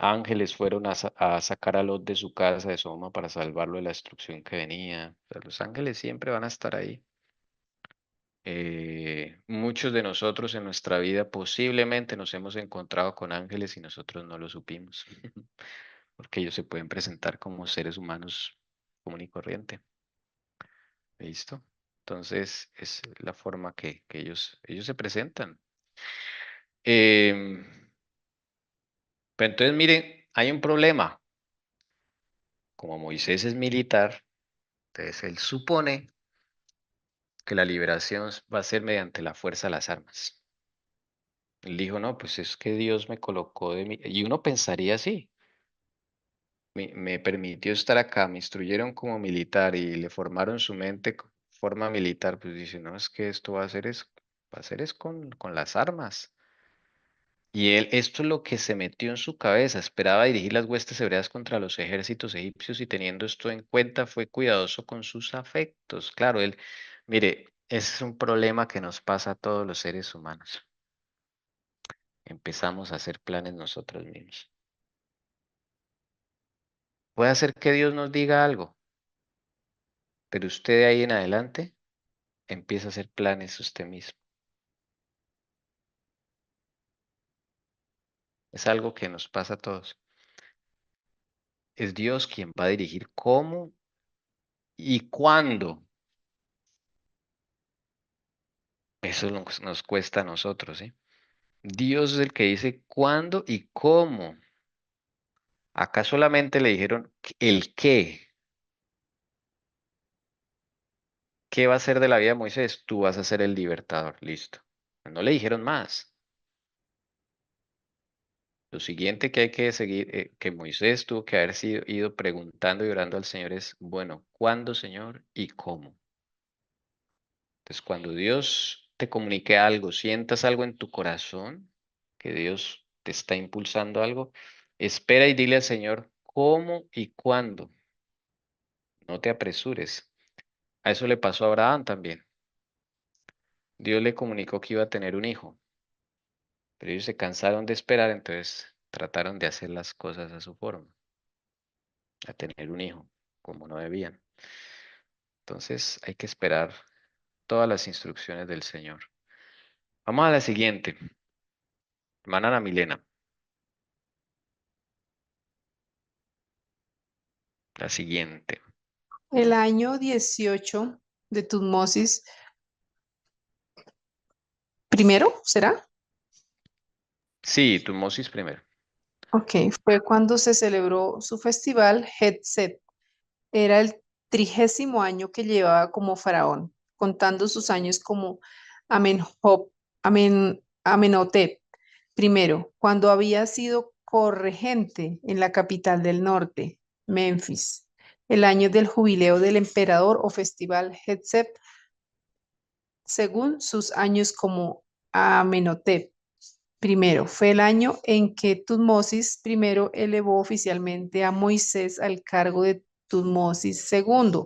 Ángeles fueron a sacar a Lot de su casa de Sodoma para salvarlo de la destrucción que venía. O sea, los ángeles siempre van a estar ahí. Muchos de nosotros en nuestra vida posiblemente nos hemos encontrado con ángeles y nosotros no lo supimos, porque ellos se pueden presentar como seres humanos común y corriente. ¿Listo? Entonces es la forma que ellos se presentan. Em, pero entonces miren, hay un problema. Como Moisés es militar, entonces él supone que la liberación va a ser mediante la fuerza de las armas. Él dijo, no, pues es que Dios me colocó de mi... Y uno pensaría así. Me permitió estar acá, me instruyeron como militar y le formaron su mente forma militar, pues dice, no, es que esto va a ser es con las armas. Y él, esto es lo que se metió en su cabeza, esperaba dirigir las huestes hebreas contra los ejércitos egipcios y teniendo esto en cuenta fue cuidadoso con sus afectos. Claro, él, mire, ese es un problema que nos pasa a todos los seres humanos. Empezamos a hacer planes nosotros mismos. Puede hacer que Dios nos diga algo, pero usted de ahí en adelante empieza a hacer planes usted mismo. Es algo que nos pasa a todos. Es Dios quien va a dirigir cómo y cuándo. Eso nos cuesta a nosotros, ¿sí? Dios es el que dice cuándo y cómo. Acá solamente le dijeron el qué. ¿Qué va a ser de la vida de Moisés? Tú vas a ser el libertador. Listo. No le dijeron más. Lo siguiente que hay que seguir, que Moisés tuvo que haber ido preguntando y orando al Señor es, bueno, ¿cuándo, Señor? ¿Y cómo? Entonces, cuando Dios te comunique algo, sientas algo en tu corazón, que Dios te está impulsando algo, espera y dile al Señor cómo y cuándo. No te apresures. A eso le pasó a Abraham también. Dios le comunicó que iba a tener un hijo, pero ellos se cansaron de esperar, entonces trataron de hacer las cosas a su forma, a tener un hijo, como no debían. Entonces hay que esperar todas las instrucciones del Señor. Vamos a la siguiente. Hermana Ana Milena, la siguiente. El año 18 de Tutmosis, primero, ¿será? Sí, Tutmosis primero. Ok, fue cuando se celebró su festival Hetzet. Era el 30º año que llevaba como faraón, contando sus años como Amenhotep primero, cuando había sido corregente en la capital del norte, Memphis. El año del jubileo del emperador o festival Hetzet, según sus años como Amenhotep. Primero, fue el año en que Tutmosis I elevó oficialmente a Moisés al cargo de Tutmosis II.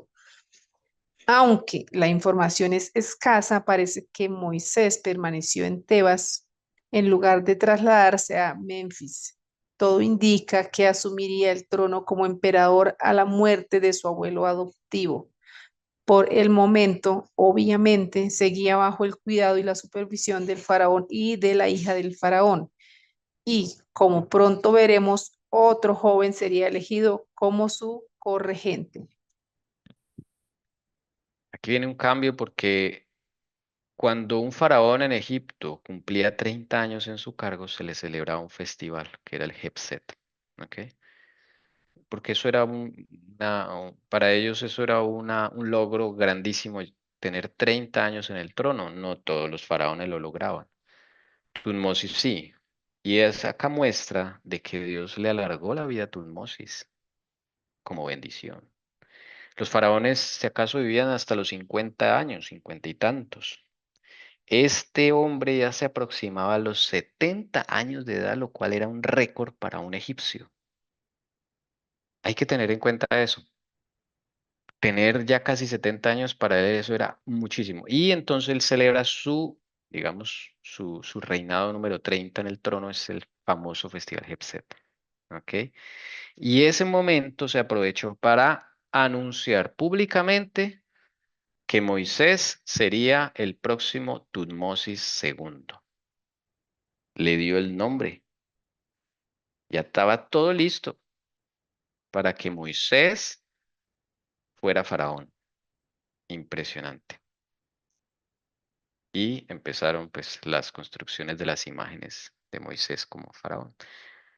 Aunque la información es escasa, parece que Moisés permaneció en Tebas en lugar de trasladarse a Memphis. Todo indica que asumiría el trono como emperador a la muerte de su abuelo adoptivo. Por el momento, obviamente, seguía bajo el cuidado y la supervisión del faraón y de la hija del faraón. Y como pronto veremos, otro joven sería elegido como su corregente. Aquí viene un cambio porque Cuando un faraón en Egipto cumplía 30 años en su cargo, se le celebraba un festival, que era el Hebset. ¿Ok? Porque eso era para ellos eso era un logro grandísimo, tener 30 años en el trono. No todos los faraones lo lograban. Tutmosis sí. Y es acá muestra de que Dios le alargó la vida a Tutmosis como bendición. Los faraones, si acaso, vivían hasta los 50 años, 50 y tantos. Este hombre ya se aproximaba a los 70 años de edad, lo cual era un récord para un egipcio. Hay que tener en cuenta eso. Tener ya casi 70 años para él eso era muchísimo. Y entonces él celebra digamos, su reinado número 30 en el trono, es el famoso Festival Hebset. ¿Ok? Y ese momento se aprovechó para anunciar públicamente que Moisés sería el próximo Tutmosis segundo. Le dio el nombre. Ya estaba todo listo para que Moisés fuera faraón. Impresionante. Y empezaron pues las construcciones de las imágenes de Moisés como faraón.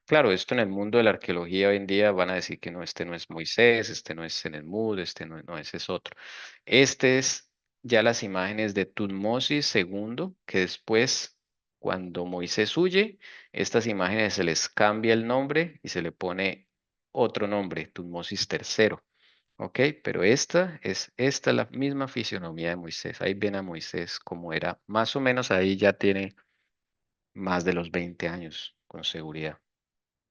Claro, esto en el mundo de la arqueología hoy en día van a decir que no, este no es Moisés, este no es Enelmud, este no, ese es otro. Este es ya las imágenes de Tutmosis segundo, que después, cuando Moisés huye, estas imágenes se les cambia el nombre y se le pone otro nombre, Tutmosis tercero. ¿Ok? Pero esta es la misma fisionomía de Moisés. Ahí ven a Moisés como era, más o menos ahí ya tiene más de los 20 años, con seguridad.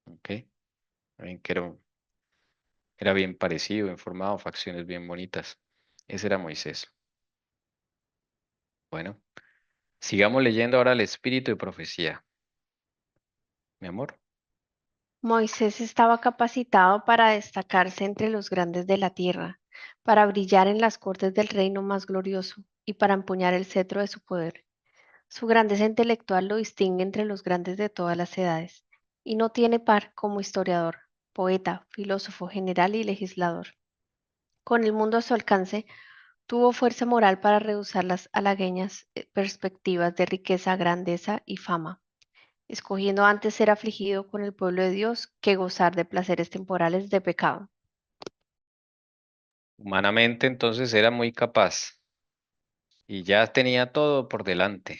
¿Ok? Ven que era bien parecido, bien formado, facciones bien bonitas. Ese era Moisés. Bueno, sigamos leyendo ahora el espíritu de profecía. Mi amor. Moisés estaba capacitado para destacarse entre los grandes de la tierra, para brillar en las cortes del reino más glorioso y para empuñar el cetro de su poder. Su grandeza intelectual lo distingue entre los grandes de todas las edades, y no tiene par como historiador, poeta, filósofo general y legislador. Con el mundo a su alcance, tuvo fuerza moral para rehusar las halagueñas perspectivas de riqueza, grandeza y fama, escogiendo antes ser afligido con el pueblo de Dios que gozar de placeres temporales de pecado. Humanamente entonces era muy capaz y ya tenía todo por delante,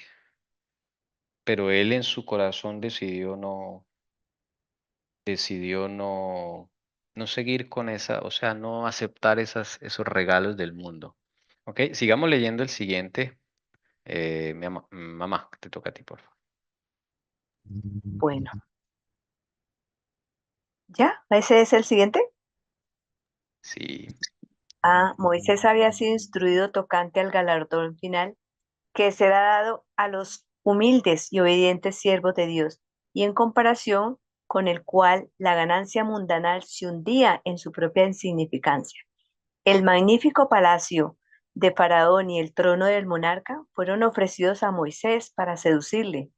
pero él en su corazón decidió no seguir con esa, o sea, no aceptar esos regalos del mundo. Ok, sigamos leyendo el siguiente. Mamá, te toca a ti, por favor. Bueno, ¿ya? ¿Ese es el siguiente? Sí, Ah, Moisés había sido instruido tocante al galardón final que será dado a los humildes y obedientes siervos de Dios, y en comparación con el cual la ganancia mundanal se hundía en su propia insignificancia. El magnífico palacio de Faraón y el trono del monarca fueron ofrecidos a Moisés para seducirle,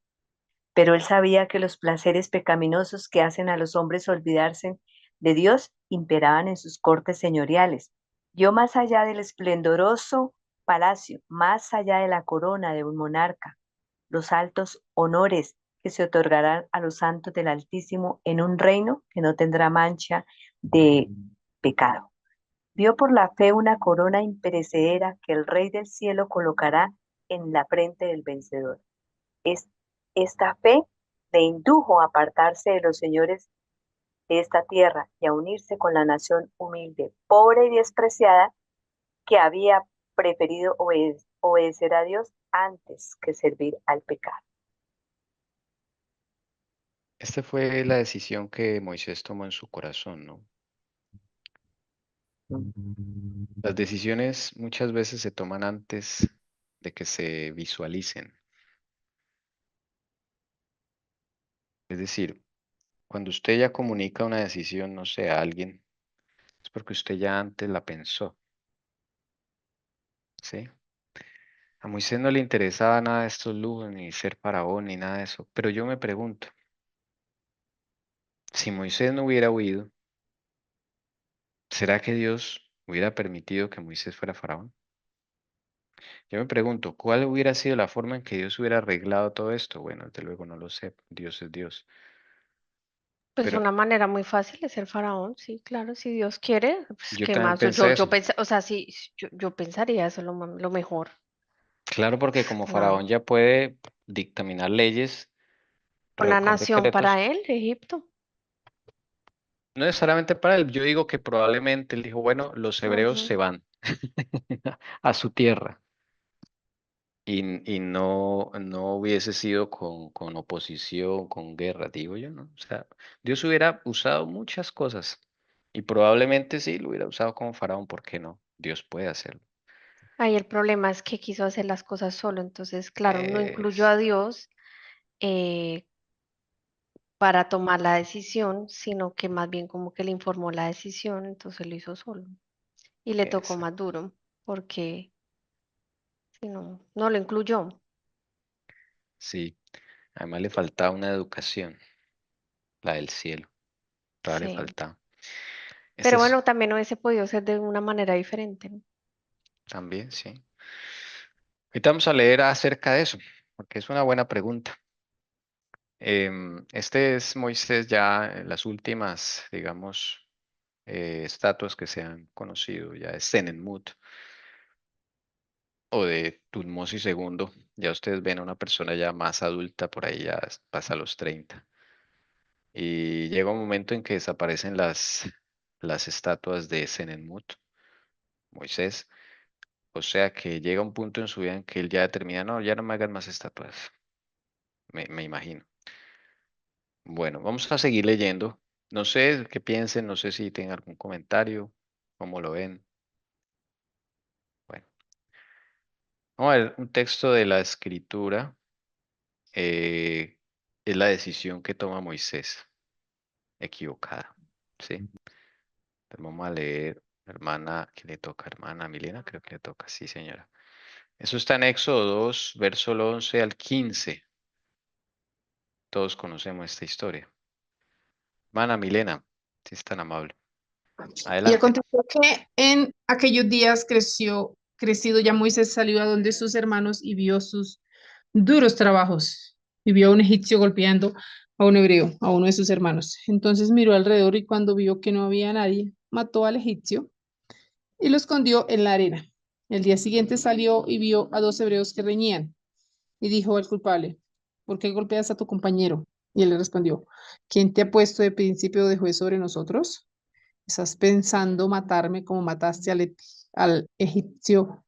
pero él sabía que los placeres pecaminosos que hacen a los hombres olvidarse de Dios imperaban en sus cortes señoriales. Vio más allá del esplendoroso palacio, más allá de la corona de un monarca, los altos honores que se otorgarán a los santos del Altísimo en un reino que no tendrá mancha de pecado. Vio por la fe una corona imperecedera que el Rey del cielo colocará en la frente del vencedor. Es, esta fe le indujo a apartarse de los señores de esta tierra y a unirse con la nación humilde, pobre y despreciada, que había preferido obedecer a Dios antes que servir al pecado. esta fue la decisión que Moisés tomó en su corazón, ¿no? Las decisiones muchas veces se toman antes de que se visualicen. Es decir, cuando usted ya comunica una decisión, no sé, a alguien, es porque usted ya antes la pensó, ¿sí? A Moisés no le interesaba nada de estos lujos, ni ser faraón, ni nada de eso. Pero yo me pregunto, si Moisés no hubiera huido, ¿será que Dios hubiera permitido que Moisés fuera faraón? Yo me pregunto, ¿cuál hubiera sido la forma en que Dios hubiera arreglado todo esto? Bueno, desde luego no lo sé, Dios es Dios. Pues Pero una manera muy fácil de ser faraón, sí, claro, si Dios quiere, pues yo qué también más. pensé Yo eso. pensé, o sea, sí, yo pensaría eso lo mejor. Claro, porque como No, faraón ya puede dictaminar leyes, una revocar nación para decretos. él, Egipto. No necesariamente para él. Yo digo que probablemente él dijo, bueno, los hebreos Ujú. se van a su tierra. Y no hubiese sido con oposición, con guerra, digo yo, ¿no? O sea, Dios hubiera usado muchas cosas y probablemente sí lo hubiera usado como faraón, ¿por qué no? Dios puede hacerlo. Ahí el problema es que quiso hacer las cosas solo, entonces, claro, no incluyó Es, a Dios eh, para tomar la decisión, sino que más bien como que le informó la decisión, entonces lo hizo solo. Y le tocó esa, más duro, porque si no, no lo incluyó. sí. Además le faltaba una educación, la del cielo, todavía le Sí. faltaba. Este Pero es bueno, también hubiese podido ser de una manera diferente, ¿no? también, sí. Ahorita vamos a leer acerca de eso, porque es una buena pregunta. Este es Moisés ya en las últimas, digamos, estatuas que se han conocido, ya de Senenmut o de Tutmosis II. Ya ustedes ven a una persona ya más adulta, por ahí ya pasa los 30. Y llega un momento en que desaparecen las estatuas de Senenmut, Moisés. O sea que llega un punto en su vida en que él ya determina, no, ya no me hagan más estatuas, me imagino. Bueno, vamos a seguir leyendo. No sé qué piensen, no sé si tienen algún comentario, cómo lo ven. Bueno, vamos a ver un texto de la escritura. Es la decisión que toma Moisés, equivocada. ¿Sí? Entonces vamos a leer, hermana, ¿qué le toca? Hermana Milena, creo que le toca, sí, señora. Eso está en Éxodo 2, verso 11 al 15. Todos conocemos esta historia. Hermana Milena, si es tan amable. Y Adelante. aconteció que en aquellos días crecido ya Moisés salió a donde sus hermanos y vio sus duros trabajos y vio a un egipcio golpeando a un hebreo, a uno de sus hermanos. Entonces miró alrededor y cuando vio que no había nadie, mató al egipcio y lo escondió en la arena. El día siguiente salió y vio a dos hebreos que reñían y dijo al culpable, ¿por qué golpeas a tu compañero? Y él le respondió, ¿quién te ha puesto de principio de juez sobre nosotros? ¿Estás pensando matarme como mataste al al egipcio?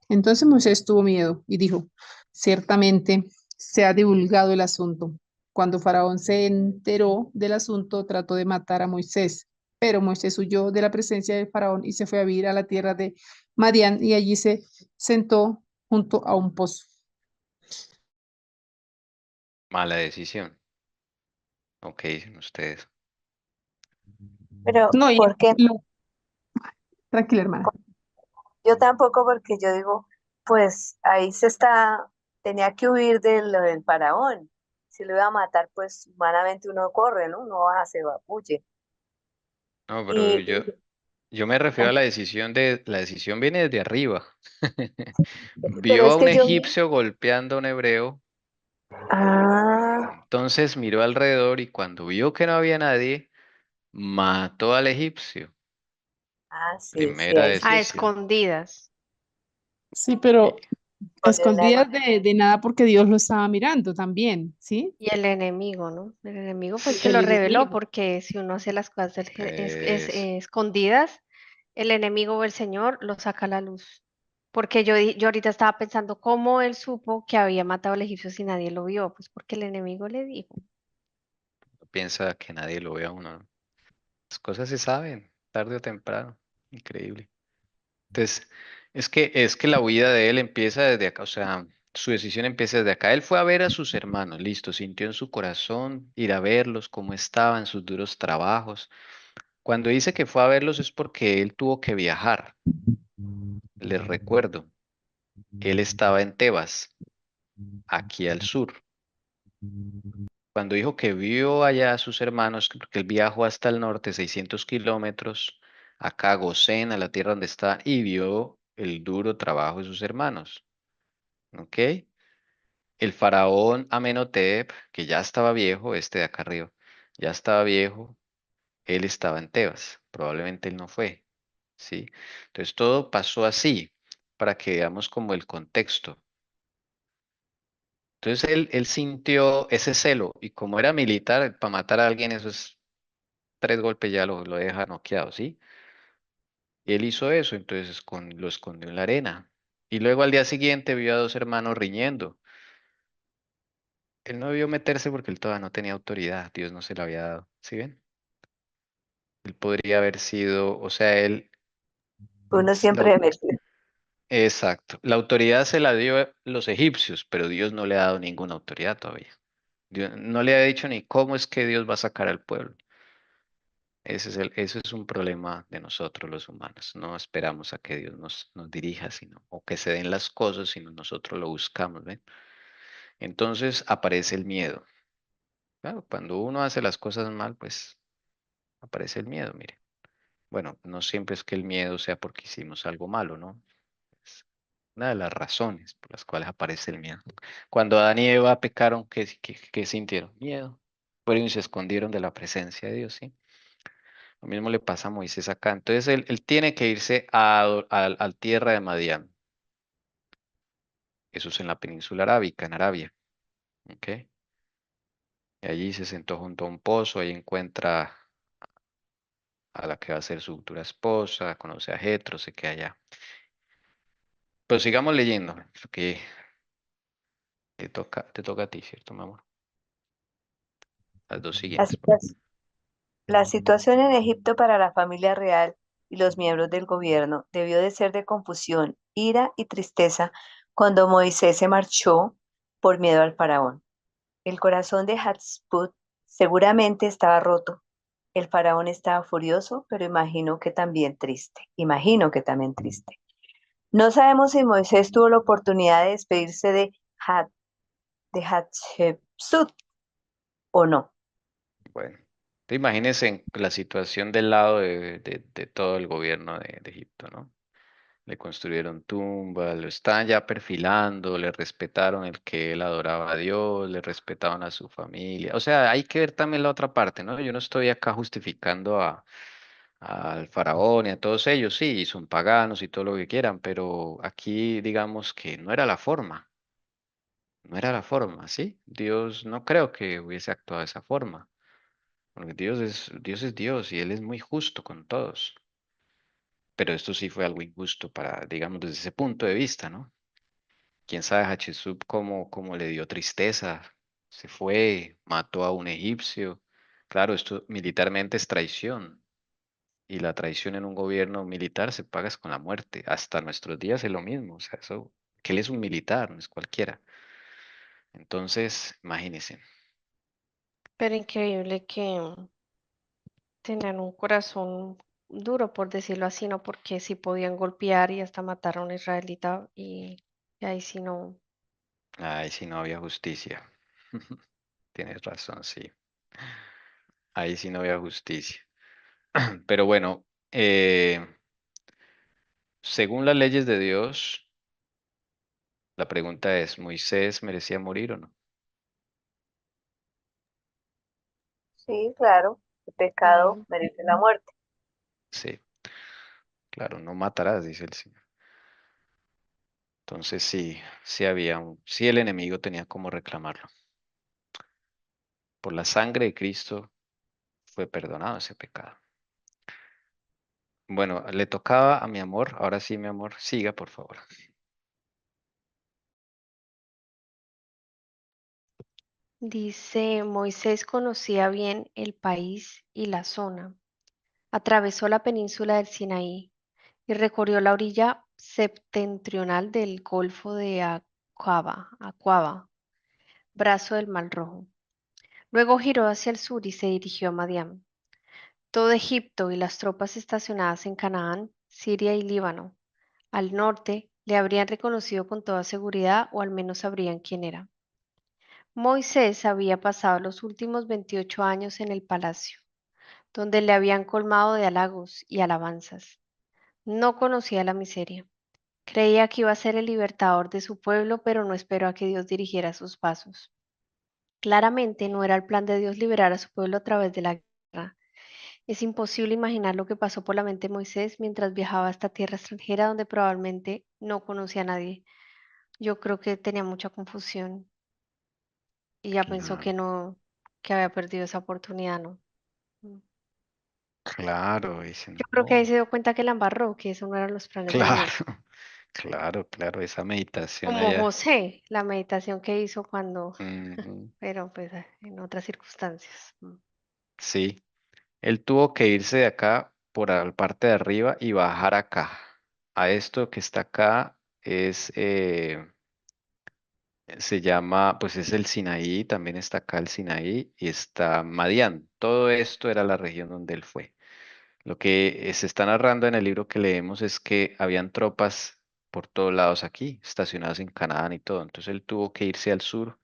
Entonces Moisés tuvo miedo y dijo, ciertamente se ha divulgado el asunto. Cuando Faraón se enteró del asunto, trató de matar a Moisés, pero Moisés huyó de la presencia de Faraón y se fue a vivir a la tierra de Madián y allí se sentó junto a un pozo. Mala decisión. Ok, dicen ustedes. Pero, No, ¿por qué? tranquila, hermana. Yo tampoco, porque yo digo, pues ahí tenía que huir del faraón. Si lo iba a matar, pues humanamente uno corre, ¿no? Uno baja, se huye. No, pero Y, yo me refiero a la decisión viene desde arriba. pero Vio a es un que yo, egipcio golpeando a un hebreo, ah, entonces miró alrededor y cuando vio que no había nadie, mató al egipcio. sí, sí, Primera ahí A sí, decisión. escondidas. Sí, Y- pero a escondió en la escondidas arena. de nada porque Dios lo estaba mirando también, ¿sí? Y el enemigo, ¿no? El enemigo fue el que El lo reveló, enemigo. porque si uno hace las cosas es- escondidas, el enemigo o el Señor lo saca a la luz. Porque yo ahorita estaba pensando cómo él supo que había matado al egipcio si nadie lo vio, pues porque el enemigo le dijo. Piensa que nadie lo ve a uno, ¿no? Las cosas se saben, tarde o temprano. Increíble. Entonces, es que la huida de él empieza desde acá, o sea, su decisión empieza desde acá. Él fue a ver a sus hermanos, listo, sintió en su corazón ir a verlos, cómo estaban sus duros trabajos. Cuando dice que fue a verlos es porque él tuvo que viajar. Les recuerdo, él estaba en Tebas, aquí al sur. Cuando dijo que vio allá a sus hermanos, porque él viajó hasta el norte, 600 kilómetros, acá a Gosén, a la tierra donde está, y vio el duro trabajo de sus hermanos. ¿Ok? El faraón Amenhotep, que ya estaba viejo, este de acá arriba, ya estaba viejo, él estaba en Tebas, probablemente él no fue, ¿sí? Entonces todo pasó así, para que veamos como el contexto. Entonces él sintió ese celo, y como era militar, para matar a alguien, eso es 3 golpes ya lo deja noqueado, ¿sí? Y él hizo eso, entonces lo escondió en la arena. Y luego al día siguiente vio a 2 hermanos riñendo. Él no debió meterse porque él todavía no tenía autoridad, Dios no se la había dado, ¿sí ven? Él podría haber sido, o sea, Uno la siempre au- se metió. exacto, la autoridad se la dio los egipcios, pero Dios no le ha dado ninguna autoridad todavía. Dios no le ha dicho ni cómo es que Dios va a sacar al pueblo. Ese es un problema de nosotros los humanos. No esperamos a que Dios nos dirija, sino, o que se den las cosas, sino nosotros lo buscamos, ¿ven? Entonces aparece el miedo. Claro, cuando uno hace las cosas mal, pues aparece el miedo, mire. Bueno, no siempre es que el miedo sea porque hicimos algo malo, ¿no? Es una de las razones por las cuales aparece el miedo. Cuando Adán y Eva pecaron, ¿qué sintieron? Miedo. Fueron y se escondieron de la presencia de Dios, ¿sí? Lo mismo le pasa a Moisés acá. Entonces él tiene que irse a tierra de Madián. Eso es en la península arábica, en Arabia. ¿Ok? Y allí se sentó junto a un pozo, ahí encuentra a la que va a ser su futura esposa, conoce a Jetro, se queda allá. Pero sigamos leyendo, porque te toca a ti, ¿cierto, mi amor? Las dos La siguientes. situación, la situación en Egipto para la familia real y los miembros del gobierno debió de ser de confusión, ira y tristeza cuando Moisés se marchó por miedo al faraón. El corazón de Hatshepsut seguramente estaba roto. El faraón estaba furioso, pero imagino que también triste. Imagino que también triste. No sabemos si Moisés tuvo la oportunidad de despedirse de Hatshepsut o no. Bueno, te imagines en la situación del lado de todo el gobierno de Egipto, ¿no? Le construyeron tumbas, lo estaban ya perfilando, le respetaron el que él adoraba a Dios, le respetaban a su familia. O sea, hay que ver también la otra parte, ¿no? Yo no estoy acá justificando al faraón y a todos ellos, sí, son paganos y todo lo que quieran, pero aquí digamos que no era la forma, no era la forma, ¿sí? Dios no creo que hubiese actuado de esa forma, porque Dios es Dios y Él es muy justo con todos. Pero esto sí fue algo injusto para, digamos, desde ese punto de vista, ¿no? Quién sabe Hatshepsut cómo le dio tristeza, se fue, mató a un egipcio. Claro, esto militarmente es traición y la traición en un gobierno militar se paga es con la muerte. Hasta nuestros días es lo mismo, o sea, eso, que él es un militar, no es cualquiera. Entonces, imagínense. Pero increíble que tenían un corazón duro, por decirlo así, ¿no? Porque sí podían golpear y hasta matar a un israelita y ahí sí no. Ay, si no había justicia. Tienes razón, sí. Ahí sí no había justicia. Pero bueno, según las leyes de Dios, la pregunta es, ¿Moisés merecía morir o no? Sí, claro, el pecado Mm. merece la muerte. Sí, claro, no matarás, dice el Señor. Entonces sí, sí el enemigo tenía como reclamarlo. Por la sangre de Cristo fue perdonado ese pecado. Bueno, le tocaba a mi amor, ahora sí, mi amor, siga, por favor. Dice, Moisés conocía bien el país y la zona. Atravesó la península del Sinaí y recorrió la orilla septentrional del Golfo de Aqaba, brazo del Mar Rojo. Luego giró hacia el sur y se dirigió a Madián. Todo Egipto y las tropas estacionadas en Canaán, Siria y Líbano, al norte, le habrían reconocido con toda seguridad o al menos sabrían quién era. Moisés había pasado los últimos 28 años en el palacio, donde le habían colmado de halagos y alabanzas. No conocía la miseria. Creía que iba a ser el libertador de su pueblo, pero no esperó a que Dios dirigiera sus pasos. Claramente no era el plan de Dios liberar a su pueblo a través de la guerra. Es imposible imaginar lo que pasó por la mente de Moisés mientras viajaba a esta tierra extranjera donde probablemente no conocía a nadie. Yo creo que tenía mucha confusión y ya pensó que Claro, no, que había perdido esa oportunidad, ¿no? claro, dice, Yo creo que ahí no, se dio cuenta que la embarró, que eso no eran los planes de claro, Dios. claro, esa meditación Como allá. José, la meditación que hizo cuando, Ujú. pero pues en otras circunstancias. Sí, él tuvo que irse de acá por la parte de arriba y bajar acá. A esto que está acá es, se llama, pues es el Sinaí, también está acá el Sinaí y está Madián. Todo esto era la región donde él fue. Lo que se está narrando en el libro que leemos es que habían tropas por todos lados aquí, estacionadas en Canaán y todo. Entonces él tuvo que irse al sur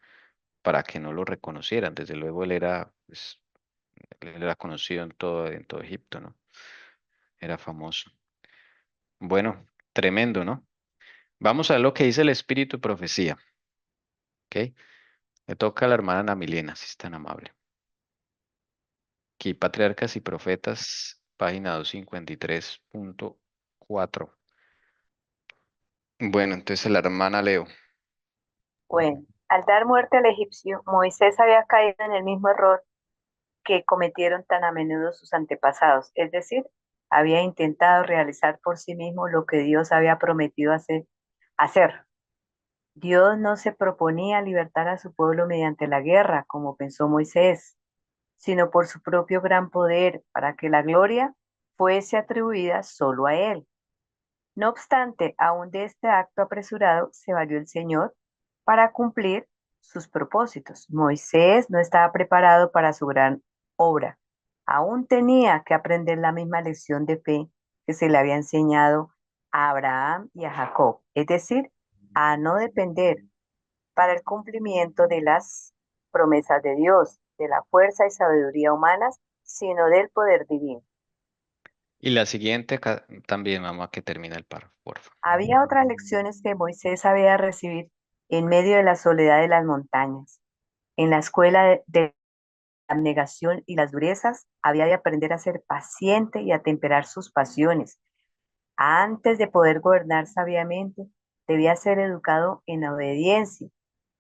para que no lo reconocieran. Desde luego él era, pues, él era conocido en todo Egipto, ¿no? Era famoso. Bueno, tremendo, ¿no? Vamos a ver lo que dice el Espíritu de Profecía, ¿ok? Le toca a la hermana Ana Milena, si es tan amable. Aquí, Patriarcas y Profetas, página 253.4. Bueno, entonces la hermana Leo. Bueno, al dar muerte al egipcio, Moisés había caído en el mismo error que cometieron tan a menudo sus antepasados, es decir, había intentado realizar por sí mismo lo que Dios había prometido hacer. Dios no se proponía libertar a su pueblo mediante la guerra, como pensó Moisés, sino por su propio gran poder, para que la gloria fuese atribuida solo a él. No obstante, aún de este acto apresurado se valió el Señor para cumplir sus propósitos. Moisés no estaba preparado para su gran obra. Aún tenía que aprender la misma lección de fe que se le había enseñado a Abraham y a Jacob, es decir, a no depender para el cumplimiento de las promesas de Dios, de la fuerza y sabiduría humanas, sino del poder divino. Y la siguiente también, mamá, que termina el párrafo, por favor. Había otras lecciones que Moisés había recibido en medio de la soledad de las montañas. En la escuela de la abnegación y las durezas, había de aprender a ser paciente y a temperar sus pasiones. Antes de poder gobernar sabiamente, debía ser educado en la obediencia.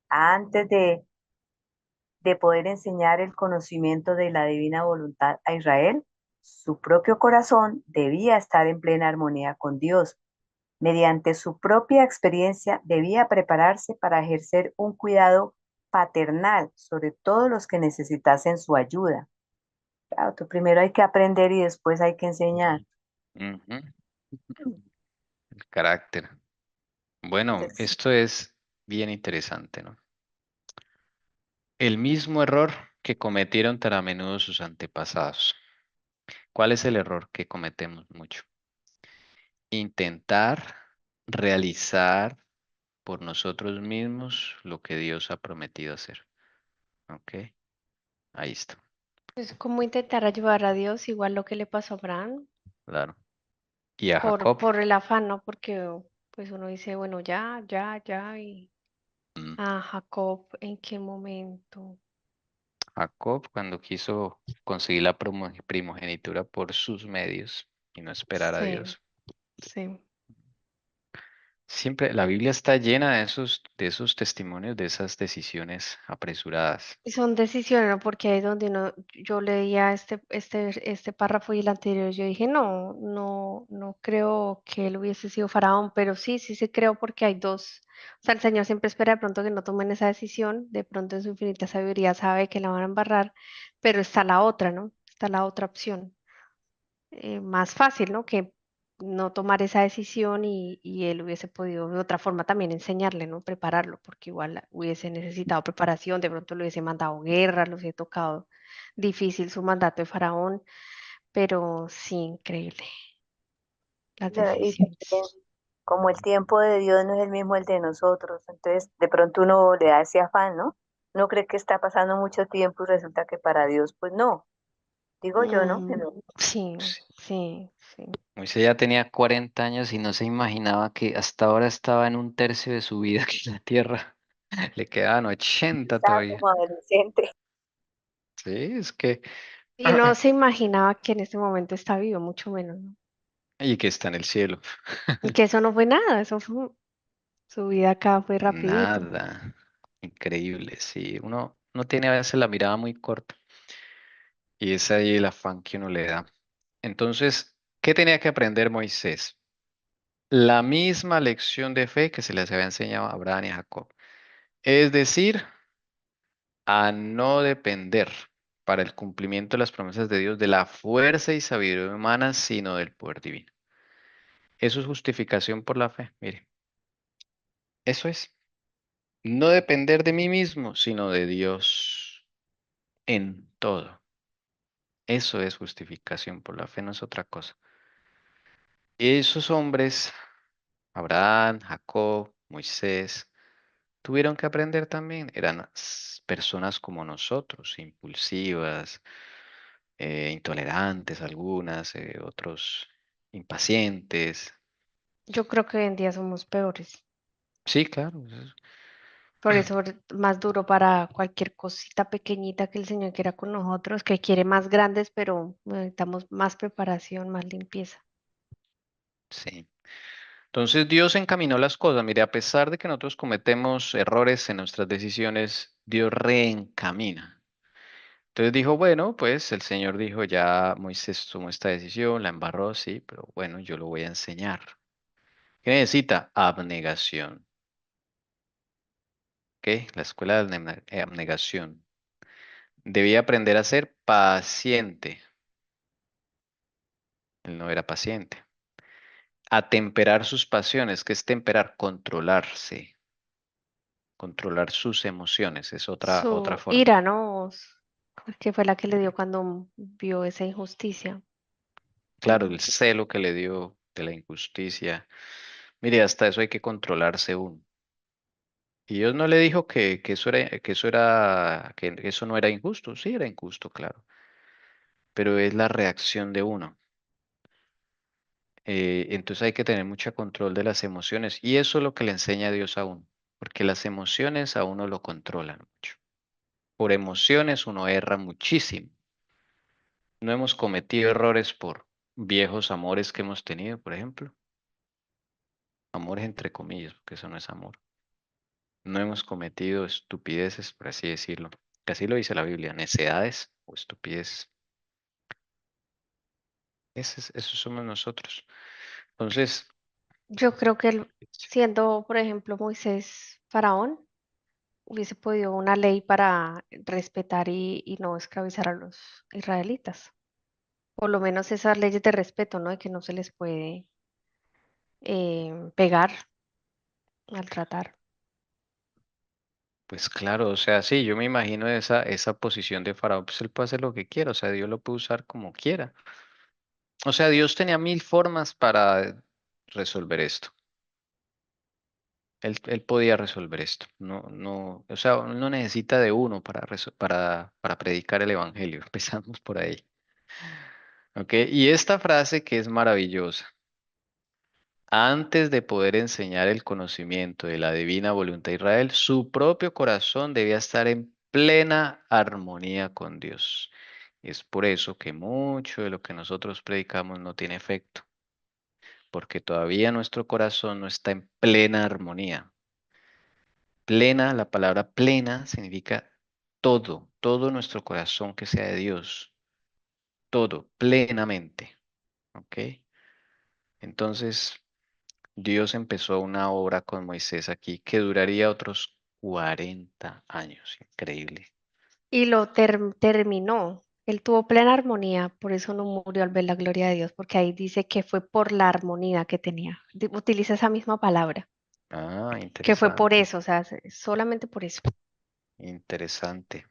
Antes de poder enseñar el conocimiento de la divina voluntad a Israel, su propio corazón debía estar en plena armonía con Dios. Mediante su propia experiencia debía prepararse para ejercer un cuidado paternal sobre todos los que necesitasen su ayuda. Claro, tú primero hay que aprender y después hay que enseñar. Ujú. El carácter. Bueno, Entonces, esto es bien interesante, ¿no? El mismo error que cometieron tan a menudo sus antepasados. ¿Cuál es el error que cometemos mucho? Intentar realizar por nosotros mismos lo que Dios ha prometido hacer. ¿Ok? Ahí está, Es como intentar ayudar a Dios, igual lo que le pasó a Abraham, claro. Y a por, Jacob, por el afán, ¿no? Porque pues uno dice, bueno, ya, y mm, a Jacob, ¿en qué momento? Jacob cuando quiso conseguir la primogenitura por sus medios y no esperar a Sí, Dios. sí. Siempre la Biblia está llena de esos testimonios, de esas decisiones apresuradas. Y son decisiones, ¿no? Porque ahí es donde uno, yo leía este párrafo y el anterior, yo dije, no creo que él hubiese sido faraón, pero sí creo porque hay dos. O sea, el Señor siempre espera de pronto que no tomen esa decisión, de pronto en su infinita sabiduría sabe que la van a embarrar, pero está la otra, ¿no? Está la otra opción. Más fácil, ¿no? Que no tomar esa decisión y él hubiese podido de otra forma también enseñarle, ¿no? Prepararlo, porque igual hubiese necesitado preparación, de pronto le hubiese mandado guerra, le hubiese tocado difícil su mandato de faraón, pero sí, increíble las y también, decisiones. como el tiempo de Dios no es el mismo el de nosotros, entonces de pronto uno le da ese afán, ¿no? No cree que está pasando mucho tiempo y resulta que para Dios, pues no. Digo yo, ¿no? Que Mm, no. sí, Sí. sí, sí. Moisés ya tenía 40 años y no se imaginaba que hasta ahora estaba en un tercio de su vida aquí en la tierra. Le quedaban 80 Estaba todavía. como adolescente. Sí, es que... Y no se imaginaba que en este momento está vivo, mucho menos, ¿no? Y que está en el cielo. Y que eso no fue nada, eso fue, su vida acá fue rapidito. Nada. Increíble, sí. Uno tiene a veces la mirada muy corta y es ahí el afán que uno le da. Entonces, ¿qué tenía que aprender Moisés? La misma lección de fe que se les había enseñado a Abraham y a Jacob. Es decir, a no depender para el cumplimiento de las promesas de Dios de la fuerza y sabiduría humana, sino del poder divino. Eso es justificación por la fe. Mire, eso es. No depender de mí mismo, sino de Dios en todo. Eso es justificación por la fe, no es otra cosa. Esos hombres, Abraham, Jacob, Moisés, tuvieron que aprender también. Eran personas como nosotros, impulsivas, intolerantes algunas, otros impacientes. Yo creo que hoy en día somos peores. Sí, claro. Por eso es más duro para cualquier cosita pequeñita que el Señor quiera con nosotros, que quiere más grandes, pero necesitamos más preparación, más limpieza. Sí. Entonces Dios encaminó las cosas. Mire, a pesar de que nosotros cometemos errores en nuestras decisiones, Dios reencamina. Entonces dijo, bueno, pues el Señor dijo, ya Moisés tomó esta decisión, la embarró, sí, pero bueno, yo lo voy a enseñar. ¿Qué necesita? Abnegación. ¿Qué? La escuela de abnegación. Debía aprender a ser paciente. Él no era paciente. A temperar sus pasiones. ¿Qué es temperar? Controlarse. Controlar sus emociones. Es otra Su forma. ira, ¿no? Que fue la que le dio cuando vio esa injusticia. Claro, el celo que le dio de la injusticia. Mire, hasta eso hay que controlarse uno. Y Dios no le dijo que eso no era injusto. Sí, era injusto, claro. Pero es la reacción de uno. Entonces hay que tener mucho control de las emociones. Y eso es lo que le enseña Dios a uno. Porque las emociones a uno lo controlan mucho. Por emociones uno erra muchísimo. No hemos cometido errores por viejos amores que hemos tenido, por ejemplo. Amores entre comillas, porque eso no es amor. No hemos cometido estupideces, por así decirlo. Que así lo dice la Biblia, necedades o estupideces. Esos somos nosotros. Entonces, Yo creo que él, siendo, por ejemplo, Moisés faraón, hubiese podido una ley para respetar y no esclavizar a los israelitas. Por lo menos esas leyes de respeto, ¿no? De que no se les puede pegar, maltratar. pues claro, o sea, sí, yo me imagino esa posición de Faraón, pues él puede hacer lo que quiera, o sea, Dios lo puede usar como quiera. O sea, Dios tenía mil formas para resolver esto. Él podía resolver esto. O sea, no necesita de uno para predicar el evangelio. Empezamos por ahí. ¿Ok? Y esta frase que es maravillosa. Antes de poder enseñar el conocimiento de la divina voluntad de Israel, su propio corazón debía estar en plena armonía con Dios. Es por eso que mucho de lo que nosotros predicamos no tiene efecto, porque todavía nuestro corazón no está en plena armonía. Plena, la palabra plena significa todo nuestro corazón que sea de Dios, todo, plenamente. ¿Ok? Entonces, Dios empezó una obra con Moisés aquí que duraría otros 40 años. Increíble. Y lo terminó. Él tuvo plena armonía, por eso no murió al ver la gloria de Dios, porque ahí dice que fue por la armonía que tenía. Utiliza esa misma palabra, Ah, que fue por interesante, eso, o sea, solamente por eso, interesante.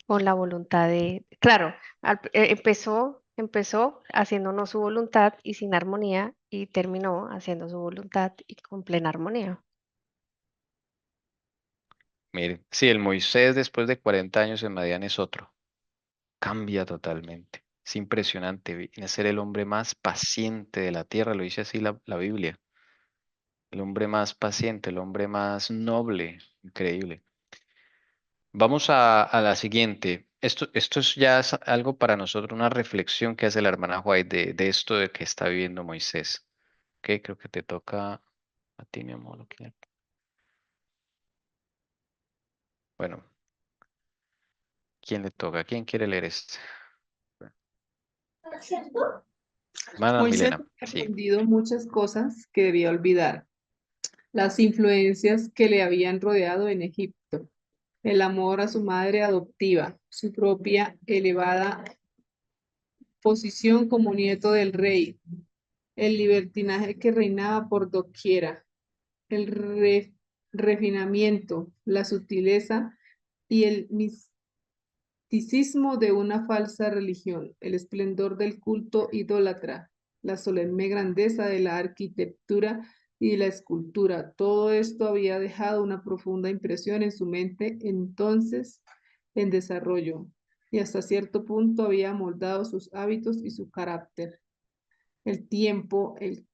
con la voluntad de, claro, empezó haciendo no su voluntad y sin armonía, y terminó haciendo su voluntad y con plena armonía. Mire, sí, el Moisés después de 40 años en Madián es otro. Cambia totalmente. Es impresionante. Viene a ser el hombre más paciente de la tierra, lo dice así la Biblia. El hombre más paciente, el hombre más noble. Increíble. Vamos a la siguiente. Esto ya es algo para nosotros, una reflexión que hace la hermana White de esto de que está viviendo Moisés. Ok, creo que te toca a ti, mi amor. Ok. Bueno, ¿quién le toca? ¿Quién quiere leer este? Hermana Moisés Milena, había sí. aprendido muchas cosas que debía olvidar. Las influencias que le habían rodeado en Egipto, el amor a su madre adoptiva, su propia elevada posición como nieto del rey, el libertinaje que reinaba por doquiera, el refinamiento, la sutileza y el misticismo de una falsa religión, el esplendor del culto idólatra, la solemne grandeza de la arquitectura y la escultura. Todo esto había dejado una profunda impresión en su mente entonces en desarrollo y hasta cierto punto había moldado sus hábitos y su carácter. El tiempo, el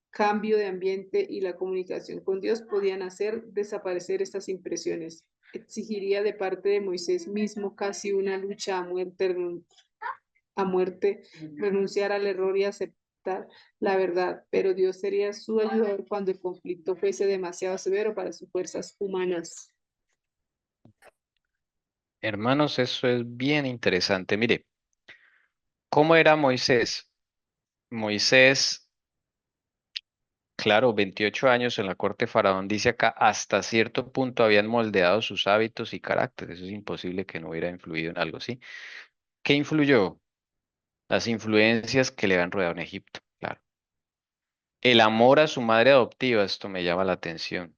cambio de ambiente y la comunicación con Dios podían hacer desaparecer estas impresiones. Exigiría de parte de Moisés mismo casi una lucha a muerte, renunciar al error y aceptar la verdad, pero Dios sería su ayudador cuando el conflicto fuese demasiado severo para sus fuerzas humanas. Hermanos, eso es bien interesante. Mire, ¿cómo era Moisés? Moisés, claro, 28 años en la corte de Faraón, dice acá, hasta cierto punto habían moldeado sus hábitos y carácter. Eso es imposible que no hubiera influido en algo, ¿sí? ¿Qué influyó? Las influencias que le habían rodeado en Egipto, claro. El amor a su madre adoptiva, esto me llama la atención.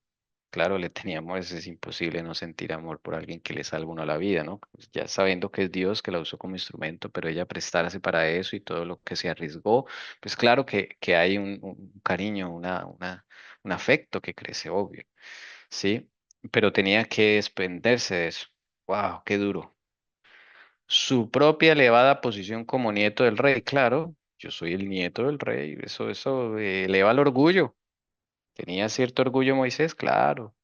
Claro, le teníamos, es imposible no sentir amor por alguien que le salva uno la vida, ¿no? Pues ya sabiendo que es Dios que la usó como instrumento, pero ella prestarse para eso y todo lo que se arriesgó, pues claro que hay un cariño, un afecto que crece, obvio, ¿sí? Pero tenía que desprenderse de eso. ¡Wow! ¡Qué duro! Su propia elevada posición como nieto del rey, claro, yo soy el nieto del rey, eso eleva el orgullo. Tenía cierto orgullo Moisés, claro.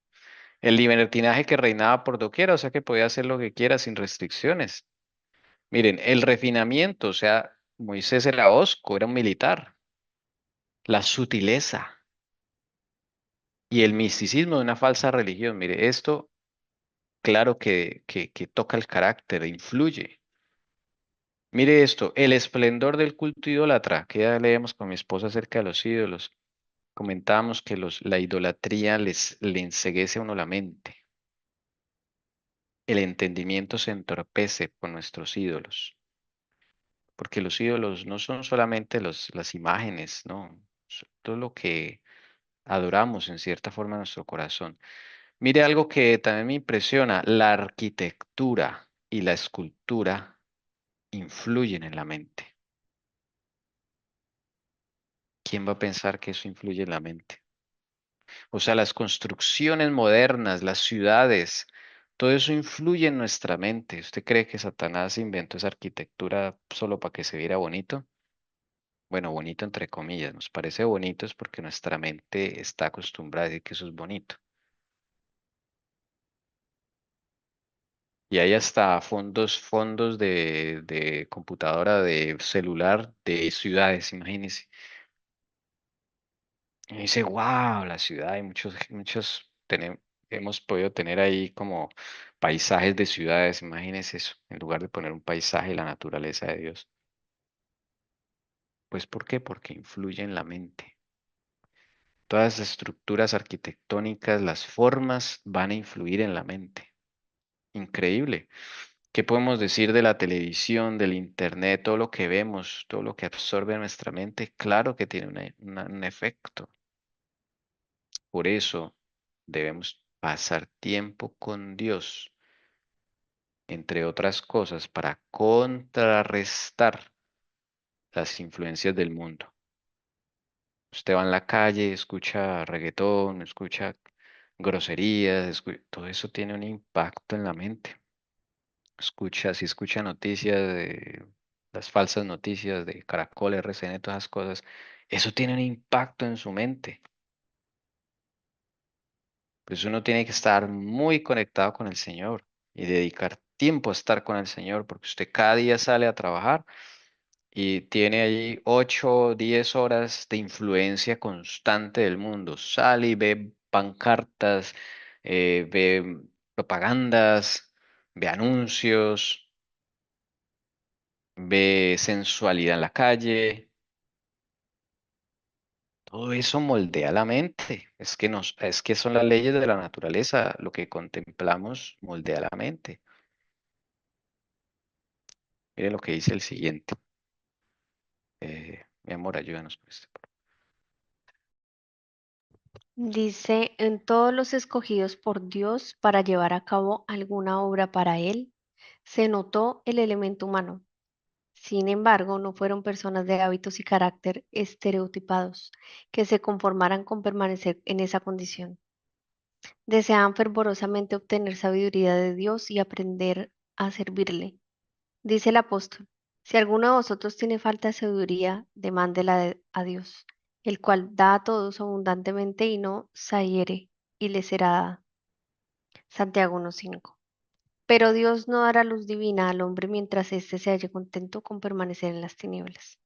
El libertinaje que reinaba por doquiera, o sea que podía hacer lo que quiera sin restricciones. Miren, el refinamiento, o sea, Moisés era hosco, era un militar. La sutileza y el misticismo de una falsa religión. Mire, esto, claro que toca el carácter, influye. Mire esto, el esplendor del culto idólatra, que ya leemos con mi esposa acerca de los ídolos. Comentábamos que la idolatría le enceguece a uno la mente. El entendimiento se entorpece con nuestros ídolos, porque los ídolos no son solamente las imágenes, no, todo lo que adoramos en cierta forma en nuestro corazón. Mire algo que también me impresiona, la arquitectura y la escultura influyen en la mente. ¿Quién va a pensar que eso influye en la mente? O sea, las construcciones modernas, las ciudades, todo eso influye en nuestra mente. ¿Usted cree que Satanás inventó esa arquitectura solo para que se viera bonito? Bueno, bonito entre comillas, nos parece bonito es porque nuestra mente está acostumbrada a decir que eso es bonito. Y hay hasta fondos de computadora, de celular, de ciudades, imagínense. Y dice, wow, la ciudad, hay hemos podido tener ahí como paisajes de ciudades, imagínense eso, en lugar de poner un paisaje y la naturaleza de Dios. Pues ¿por qué? Porque influye en la mente. Todas las estructuras arquitectónicas, las formas van a influir en la mente. Increíble. ¿Qué podemos decir de la televisión, del internet, todo lo que vemos, todo lo que absorbe nuestra mente? Claro que tiene un efecto. Por eso debemos pasar tiempo con Dios, entre otras cosas, para contrarrestar las influencias del mundo. Usted va en la calle, escucha reggaetón, escucha groserías, todo eso tiene un impacto en la mente. Si escucha noticias las falsas noticias de Caracol, RCN, todas esas cosas, eso tiene un impacto en su mente. Pues uno tiene que estar muy conectado con el Señor y dedicar tiempo a estar con el Señor, porque usted cada día sale a trabajar y tiene allí 8, 10 horas de influencia constante del mundo. Sale y ve pancartas, ve propagandas, ve anuncios, ve sensualidad en la calle. Todo eso moldea la mente. Es que son las leyes de la naturaleza. Lo que contemplamos moldea la mente. Mire lo que dice el siguiente. Mi amor, ayúdanos con este. Dice, en todos los escogidos por Dios para llevar a cabo alguna obra para Él, se notó el elemento humano. Sin embargo, no fueron personas de hábitos y carácter estereotipados que se conformaran con permanecer en esa condición. Deseaban fervorosamente obtener sabiduría de Dios y aprender a servirle. Dice el apóstol, si alguno de vosotros tiene falta de sabiduría, demándela a Dios, el cual da a todos abundantemente y no zahiere, y le será dada. Santiago 1:5. Pero Dios no dará luz divina al hombre mientras éste se halle contento con permanecer en las tinieblas.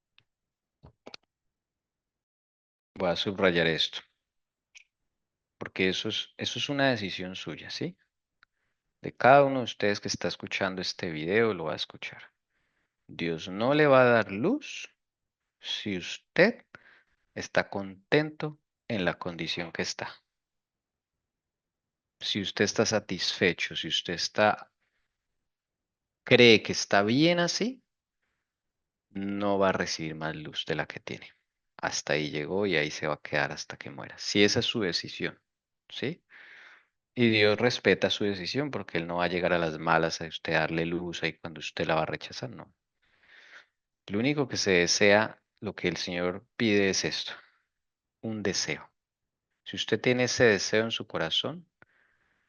Voy a subrayar esto, porque eso es una decisión suya, ¿sí? De cada uno de ustedes que está escuchando este video lo va a escuchar. Dios no le va a dar luz si usted está contento en la condición que está. Si usted está satisfecho, si usted cree que está bien así, no va a recibir más luz de la que tiene. Hasta ahí llegó y ahí se va a quedar hasta que muera. Si esa es su decisión, ¿sí? Y Dios respeta su decisión porque Él no va a llegar a las malas a usted darle luz ahí cuando usted la va a rechazar, no. Lo único que se desea, lo que el Señor pide es esto, un deseo. Si usted tiene ese deseo en su corazón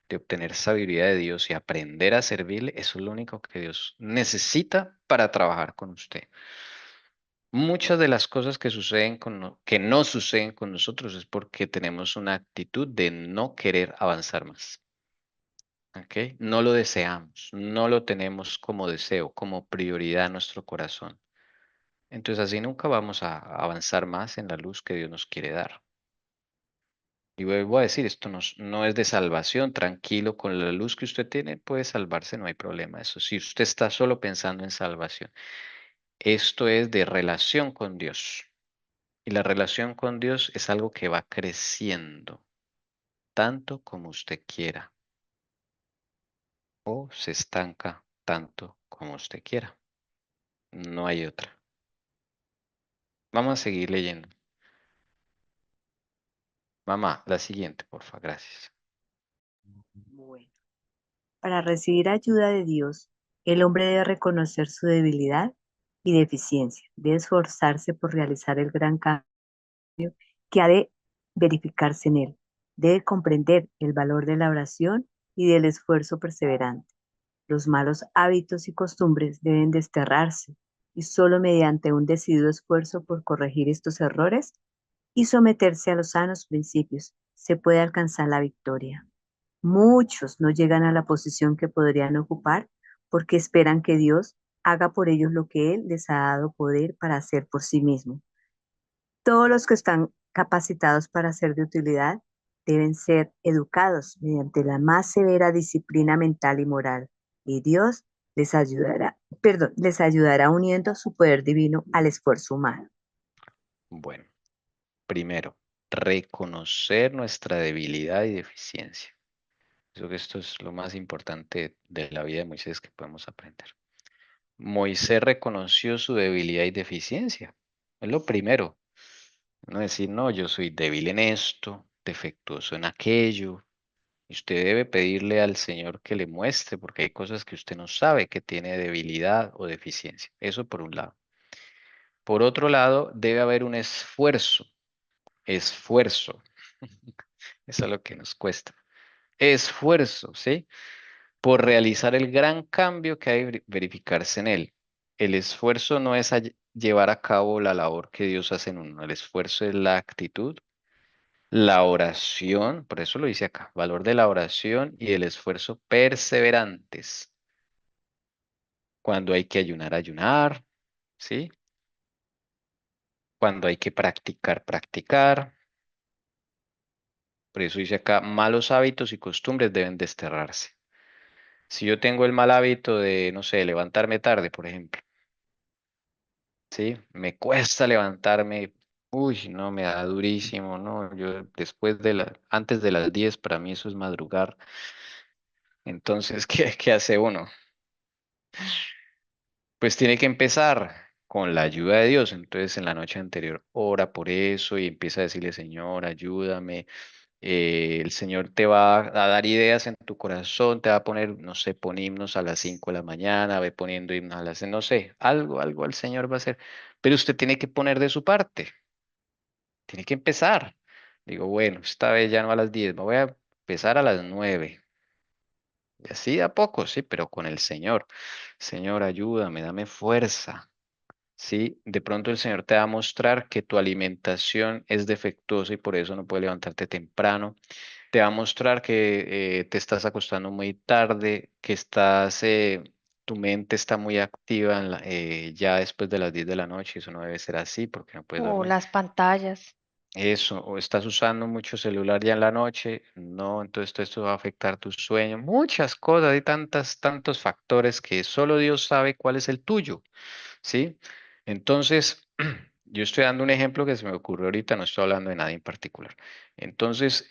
de obtener sabiduría de Dios y aprender a servirle, eso es lo único que Dios necesita para trabajar con usted. Muchas de las cosas que que no suceden con nosotros es porque tenemos una actitud de no querer avanzar más. ¿Ok? No lo deseamos, no lo tenemos como deseo, como prioridad en nuestro corazón. Entonces así nunca vamos a avanzar más en la luz que Dios nos quiere dar. Y vuelvo a decir, esto no es de salvación, tranquilo, con la luz que usted tiene puede salvarse, no hay problema. Eso si usted está solo pensando en salvación. Esto es de relación con Dios. Y la relación con Dios es algo que va creciendo, tanto como usted quiera, o se estanca tanto como usted quiera. No hay otra. Vamos a seguir leyendo. Mamá, la siguiente, porfa, gracias. Bueno, para recibir ayuda de Dios, el hombre debe reconocer su debilidad y deficiencia, debe esforzarse por realizar el gran cambio que ha de verificarse en él, debe comprender el valor de la oración y del esfuerzo perseverante. Los malos hábitos y costumbres deben desterrarse y solo mediante un decidido esfuerzo por corregir estos errores y someterse a los sanos principios se puede alcanzar la victoria. Muchos no llegan a la posición que podrían ocupar porque esperan que Dios haga por ellos lo que Él les ha dado poder para hacer por sí mismo. Todos los que están capacitados para ser de utilidad deben ser educados mediante la más severa disciplina mental y moral, y Dios les ayudará uniendo su poder divino al esfuerzo humano. Bueno, primero, reconocer nuestra debilidad y deficiencia. Creo que esto es lo más importante de la vida de Moisés que podemos aprender. Moisés reconoció su debilidad y deficiencia. Es lo primero. No decir, no, yo soy débil en esto, defectuoso en aquello. Y usted debe pedirle al Señor que le muestre, porque hay cosas que usted no sabe que tiene debilidad o deficiencia. Eso por un lado. Por otro lado, debe haber un esfuerzo. Esfuerzo. Eso es lo que nos cuesta. Esfuerzo, ¿sí? Por realizar el gran cambio que hay que verificarse en él. el esfuerzo no es llevar a cabo la labor que Dios hace en uno. El esfuerzo es la actitud, la oración, por eso lo dice acá, valor de la oración y el esfuerzo perseverantes. Cuando hay que ayunar, ayunar, ¿sí? Cuando hay que practicar, practicar. Por eso dice acá, malos hábitos y costumbres deben desterrarse. Si yo tengo el mal hábito de, no sé, levantarme tarde, por ejemplo, ¿sí? Me cuesta levantarme, uy, no, me da durísimo, ¿no? Yo después de antes de las 10 para mí eso es madrugar. Entonces, ¿qué hace uno? Pues tiene que empezar con la ayuda de Dios. Entonces, en la noche anterior, ora por eso y empieza a decirle, Señor, ayúdame. El Señor te va a dar ideas en tu corazón, te va a poner, no sé, pon himnos a las 5 de la mañana, ve poniendo himnos a las, no sé, algo el Señor va a hacer. Pero usted tiene que poner de su parte, tiene que empezar. Digo, bueno, esta vez ya no a las 10, me voy a empezar a las 9. Y así de a poco, sí, pero con el Señor. Señor, ayúdame, dame fuerza. Sí, de pronto el Señor te va a mostrar que tu alimentación es defectuosa y por eso no puedes levantarte temprano. Te va a mostrar que te estás acostando muy tarde, que tu mente está muy activa ya después de las 10 de la noche. Eso no debe ser así porque no puedes O dormir. las pantallas. Eso, o estás usando mucho celular ya en la noche, no, entonces todo esto va a afectar tu sueño. Muchas cosas, hay tantos factores que solo Dios sabe cuál es el tuyo. ¿Sí? Entonces, yo estoy dando un ejemplo que se me ocurrió ahorita, no estoy hablando de nada en particular. Entonces,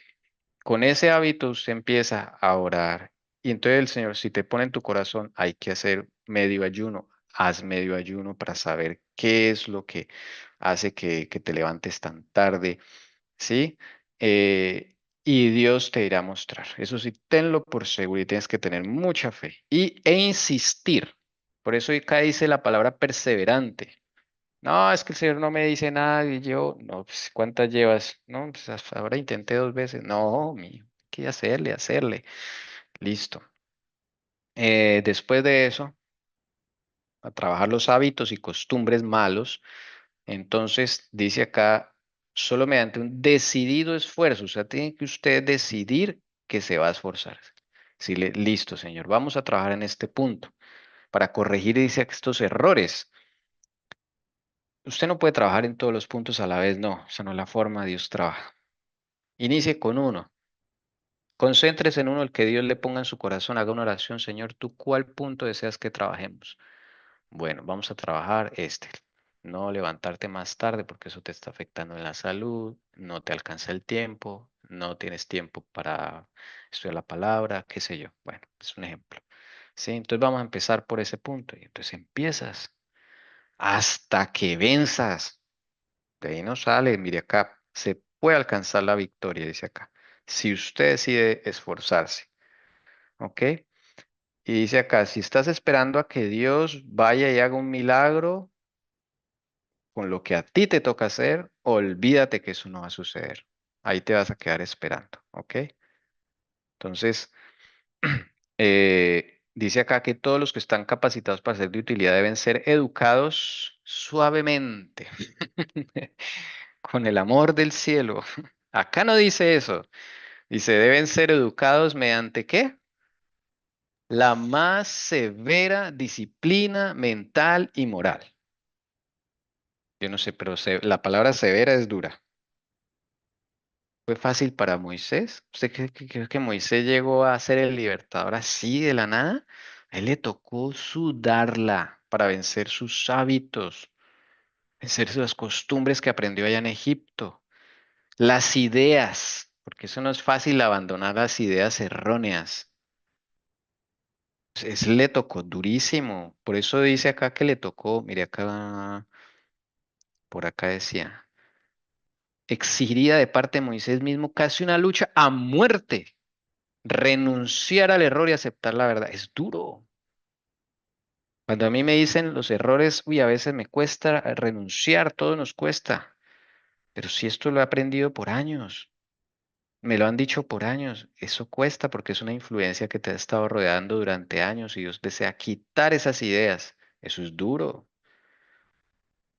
con ese hábito usted empieza a orar y entonces el Señor, si te pone en tu corazón, hay que hacer medio ayuno, haz medio ayuno para saber qué es lo que hace que te levantes tan tarde, ¿sí? Y Dios te irá a mostrar. Eso sí, tenlo por seguro y tienes que tener mucha fe e insistir. Por eso acá dice la palabra perseverante. No, es que el Señor no me dice nada y yo, no, pues, ¿cuántas llevas? No, pues hasta ahora intenté 2 veces. No, hay que hacerle. Listo. Después de eso, a trabajar los hábitos y costumbres malos. Entonces, dice acá, solo mediante un decidido esfuerzo, o sea, tiene que usted decidir que se va a esforzar. Decirle, listo, Señor, vamos a trabajar en este punto para corregir, dice, estos errores. Usted no puede trabajar en todos los puntos a la vez, no, esa no es la forma, Dios trabaja. Inicie con uno. Concéntrese en uno, el que Dios le ponga en su corazón, haga una oración, Señor, ¿tú cuál punto deseas que trabajemos? Bueno, vamos a trabajar este. No levantarte más tarde porque eso te está afectando en la salud, no te alcanza el tiempo, no tienes tiempo para estudiar la palabra, qué sé yo. Bueno, es un ejemplo. Sí, entonces vamos a empezar por ese punto y entonces empiezas hasta que venzas. De ahí no sale, mire acá, se puede alcanzar la victoria, dice acá, si usted decide esforzarse, ¿ok? Y dice acá, si estás esperando a que Dios vaya y haga un milagro, con lo que a ti te toca hacer, olvídate que eso no va a suceder. Ahí te vas a quedar esperando, ¿ok? Entonces, dice acá que todos los que están capacitados para ser de utilidad deben ser educados suavemente, con el amor del cielo. Acá no dice eso. Dice, deben ser educados mediante ¿qué? La más severa disciplina mental y moral. Yo no sé, pero la palabra severa es dura. ¿Fue fácil para Moisés? ¿Usted cree que Moisés llegó a ser el libertador así de la nada? A él le tocó sudarla para vencer sus hábitos, vencer las costumbres que aprendió allá en Egipto, las ideas, porque eso no es fácil abandonar las ideas erróneas. Le tocó durísimo. Por eso dice acá que le tocó, mire acá, por acá decía, exigiría de parte de Moisés mismo casi una lucha a muerte. Renunciar al error y aceptar la verdad es duro. Cuando a mí me dicen los errores, uy, a veces me cuesta renunciar, todo nos cuesta. Pero si esto lo he aprendido por años, me lo han dicho por años, eso cuesta porque es una influencia que te ha estado rodeando durante años y Dios desea quitar esas ideas Eso es duro.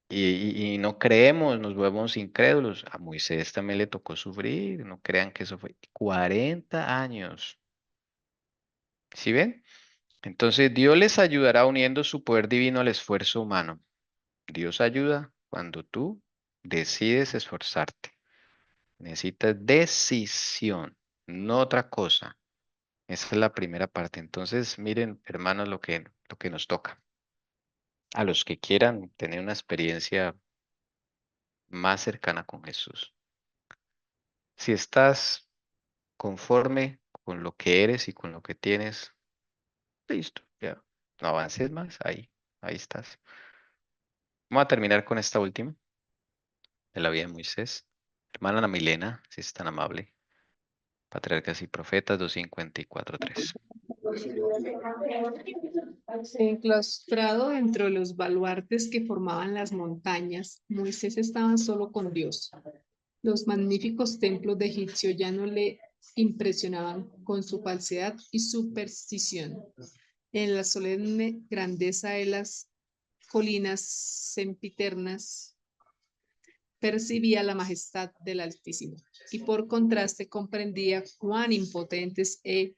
Y no creemos, nos volvemos incrédulos. A Moisés también le tocó sufrir, no crean que eso fue 40 años. ¿Sí ven? Entonces Dios les ayudará uniendo su poder divino al esfuerzo humano. Dios ayuda cuando tú decides esforzarte. Necesitas decisión, no otra cosa. Esa es la primera parte. Entonces, miren, hermanos, lo que nos toca. A los que quieran tener una experiencia más cercana con Jesús. Si estás conforme con lo que eres y con lo que tienes, listo, ya. No avances más, ahí estás. Vamos a terminar con esta última de la vida de Moisés. Hermana Ana Milena, si es tan amable. Patriarcas y Profetas 254:3. Enclaustrado entre los baluartes que formaban las montañas, Moisés estaba solo con Dios. Los magníficos templos de Egipcio ya no le impresionaban con su falsedad y superstición. En la solemne grandeza de las colinas sempiternas percibía la majestad del Altísimo y por contraste comprendía cuán impotentes e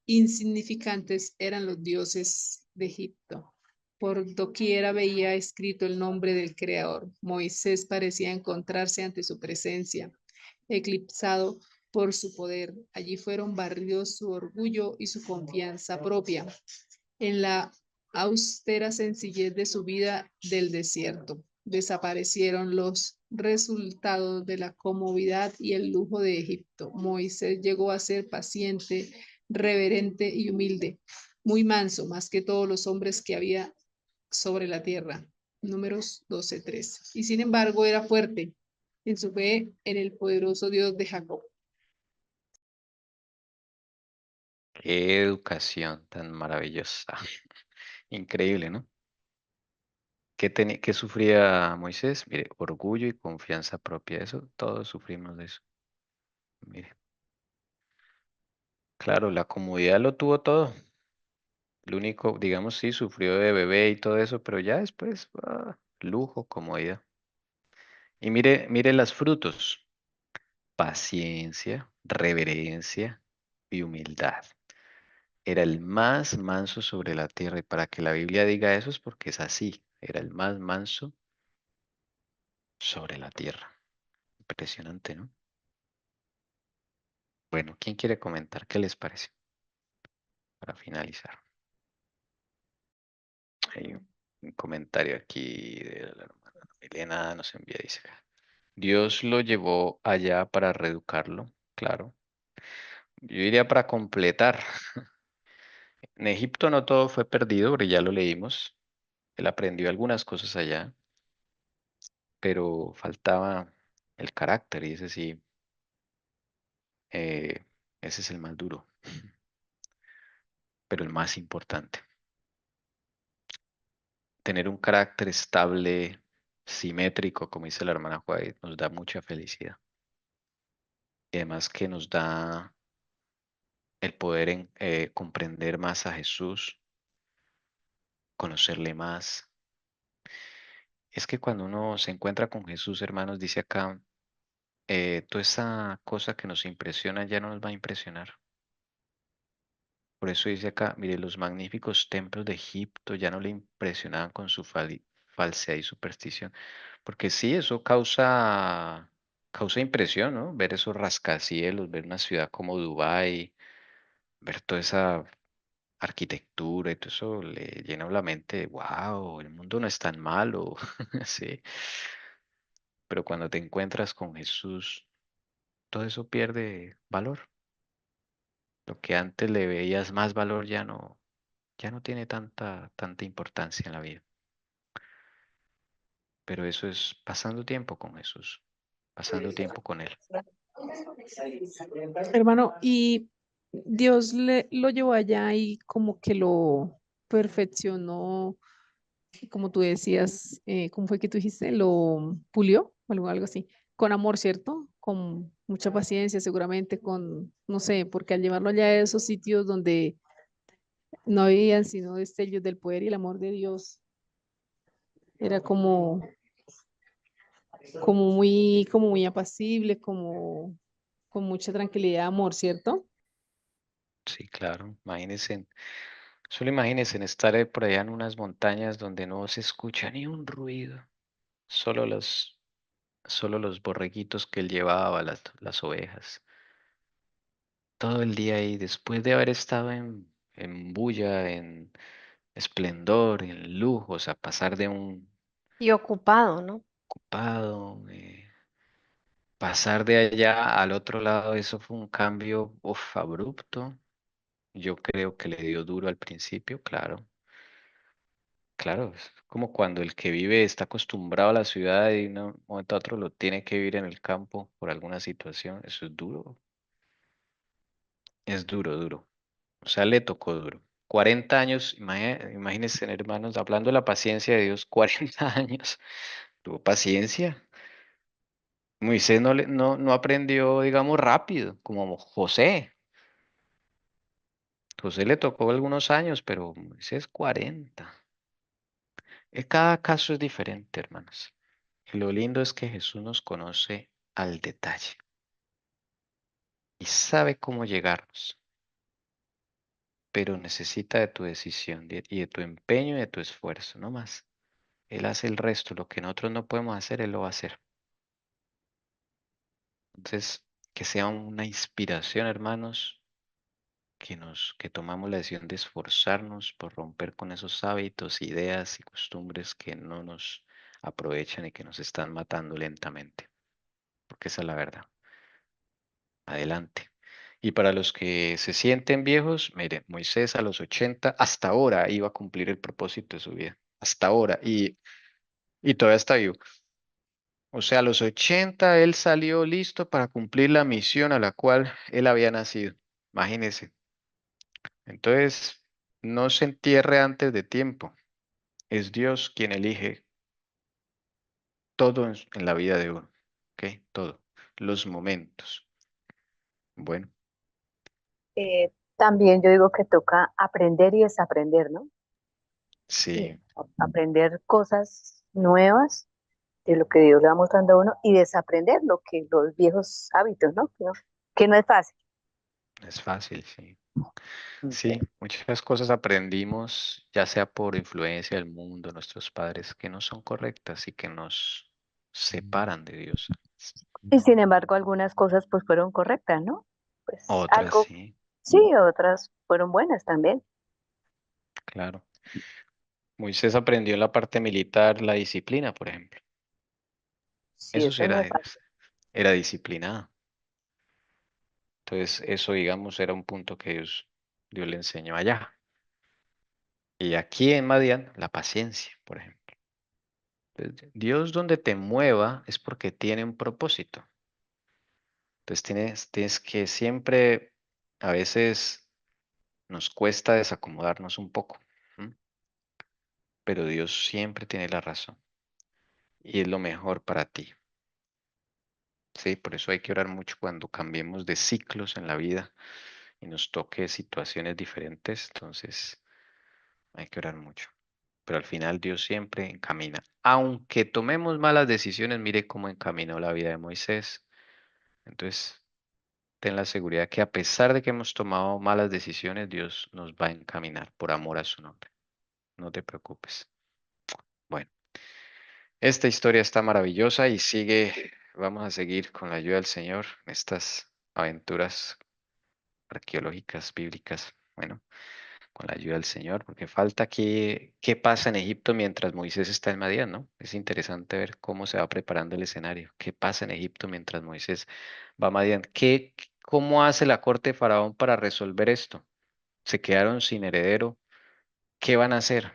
insignificantes eran los dioses de Egipto. Por doquiera veía escrito el nombre del Creador. Moisés parecía encontrarse ante su presencia, eclipsado por su poder. Allí fueron barridos su orgullo y su confianza propia en la austera sencillez de su vida del desierto. Desaparecieron los resultados de la comodidad y el lujo de Egipto. Moisés llegó a ser paciente, reverente y humilde, muy manso, más que todos los hombres que había sobre la tierra. Números 12:3. Y sin embargo era fuerte en su fe en el poderoso Dios de Jacob. Qué educación tan maravillosa. Increíble, ¿no? ¿Qué sufría Moisés? Mire, orgullo y confianza propia. Eso, todos sufrimos de eso. Mire, claro, la comodidad lo tuvo todo. Lo único, digamos, sí, sufrió de bebé y todo eso, pero ya después, lujo, comodidad. Y mire los frutos. Paciencia, reverencia y humildad. Era el más manso sobre la tierra. Y para que la Biblia diga eso es porque es así. Era el más manso sobre la tierra. Impresionante, ¿no? Bueno, ¿quién quiere comentar? ¿Qué les parece? Para finalizar. Hay un comentario aquí de la hermana Elena, nos envía, dice, Dios lo llevó allá para reeducarlo, claro. Yo diría para completar. En Egipto no todo fue perdido, porque ya lo leímos. Él aprendió algunas cosas allá, pero faltaba el carácter y ese sí, eh, ese es el más duro, pero el más importante. Tener un carácter estable, simétrico, como dice la hermana White, nos da mucha felicidad. Y además que nos da el poder comprender más a Jesús, conocerle más. Es que cuando uno se encuentra con Jesús, hermanos, dice acá, toda esa cosa que nos impresiona ya no nos va a impresionar. Por eso dice acá, mire, los magníficos templos de Egipto ya no le impresionaban con su falsedad y superstición. Porque sí, eso causa impresión, ¿no? Ver esos rascacielos, ver una ciudad como Dubái, ver toda esa arquitectura y todo eso le llena la mente, wow, el mundo no es tan malo, sí. Pero cuando te encuentras con Jesús, todo eso pierde valor. Lo que antes le veías más valor ya no tiene tanta importancia en la vida. Pero eso es pasando tiempo con Jesús, pasando tiempo con Él. Hermano, y Dios lo llevó allá y como que lo perfeccionó, como tú decías, ¿cómo fue que tú dijiste? Lo pulió, o algo así, con amor, ¿cierto? Con mucha paciencia, seguramente, con, no sé, porque al llevarlo allá a esos sitios donde no veían sino destellos del poder y el amor de Dios, Era como muy apacible, como con mucha tranquilidad, amor, ¿cierto? Sí, claro. Imagínense, solo imagínense en estar por allá en unas montañas donde no se escucha ni un ruido, solo solo los borreguitos que él llevaba, las ovejas. Todo el día ahí, después de haber estado en bulla, en esplendor, en lujos, a pasar de un Y ocupado, ¿no? ocupado, pasar de allá al otro lado, eso fue un cambio, uf, abrupto. Yo creo que le dio duro al principio, claro. Claro, es como cuando el que vive está acostumbrado a la ciudad y de un momento a otro lo tiene que vivir en el campo por alguna situación. Eso es duro, duro. O sea, le tocó duro. 40 años, imagínense, hermanos, hablando de la paciencia de Dios, 40 años. Tuvo paciencia. Moisés no aprendió, digamos, rápido, como José. José le tocó algunos años, pero Moisés 40. Cada caso es diferente, hermanos. Y lo lindo es que Jesús nos conoce al detalle y sabe cómo llegarnos, pero necesita de tu decisión y de tu empeño y de tu esfuerzo, no más. Él hace el resto, lo que nosotros no podemos hacer, Él lo va a hacer. Entonces, que sea una inspiración, hermanos, que tomamos la decisión de esforzarnos por romper con esos hábitos, ideas y costumbres que no nos aprovechan y que nos están matando lentamente, porque esa es la verdad. Adelante. Y para los que se sienten viejos, miren, Moisés a los 80 hasta ahora iba a cumplir el propósito de su vida. Hasta ahora. Y todavía está vivo. O sea, a los 80 él salió listo para cumplir la misión a la cual él había nacido. Imagínense. Entonces, no se entierre antes de tiempo. Es Dios quien elige todo en la vida de uno. ¿Ok? Todo. Los momentos. Bueno, También yo digo que toca aprender y desaprender, ¿no? Sí, sí. aprender cosas nuevas de lo que Dios le va mostrando a uno y desaprender lo que los viejos hábitos, ¿no? Que no es fácil. Es fácil, sí. Ok. Sí, muchas cosas aprendimos, ya sea por influencia del mundo, nuestros padres, que no son correctas y que nos separan de Dios. Y sin embargo, algunas cosas pues fueron correctas, ¿no? Pues Otras algo, sí, sí, otras fueron buenas también. claro. Moisés aprendió en la parte militar la disciplina, por ejemplo. Sí, Eso sí eso no es fácil. era disciplinado. Entonces, eso, digamos, era un punto que Dios le enseñó allá. Y aquí en Madián, la paciencia, por ejemplo. Entonces, Dios donde te mueva es porque tiene un propósito. Entonces tienes que siempre, a veces nos cuesta desacomodarnos un poco, ¿m? Pero Dios siempre tiene la razón y es lo mejor para ti. Sí, por eso hay que orar mucho cuando cambiemos de ciclos en la vida y nos toque situaciones diferentes. Entonces hay que orar mucho. Pero al final Dios siempre encamina. Aunque tomemos malas decisiones, mire cómo encaminó la vida de Moisés. Entonces, ten la seguridad que a pesar de que hemos tomado malas decisiones, Dios nos va a encaminar por amor a su nombre. No te preocupes. Bueno, esta historia está maravillosa y sigue, vamos a seguir con la ayuda del Señor en estas aventuras arqueológicas, bíblicas. Bueno, con la ayuda del Señor, porque falta aquí qué pasa en Egipto mientras Moisés está en Madián, ¿no? Es interesante ver cómo se va preparando el escenario. ¿Qué pasa en Egipto mientras Moisés va a Madián? ¿Cómo hace la corte de Faraón para resolver esto? Se quedaron sin heredero. ¿Qué van a hacer?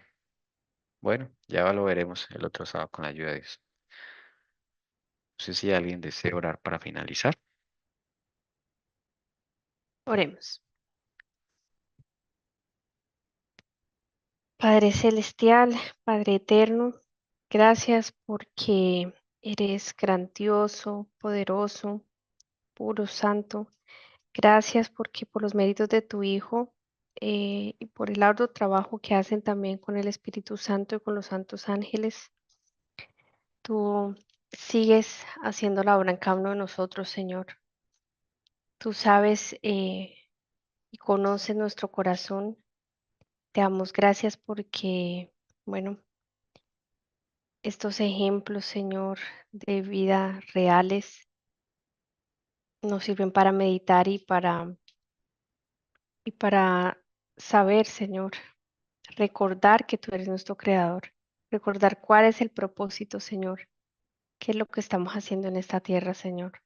Bueno, ya lo veremos el otro sábado con la ayuda de Dios. No sé si alguien desea orar para finalizar. Oremos. Padre Celestial, Padre Eterno, gracias porque eres grandioso, poderoso, puro, santo. Gracias porque por los méritos de tu Hijo y por el arduo trabajo que hacen también con el Espíritu Santo y con los santos ángeles, Tú sigues haciendo la obra en cada uno de nosotros, Señor. Tú sabes y conoces nuestro corazón. Te damos gracias porque, bueno, estos ejemplos, Señor, de vida reales nos sirven para meditar y para saber, Señor, recordar que tú eres nuestro creador, recordar cuál es el propósito, Señor, qué es lo que estamos haciendo en esta tierra, Señor,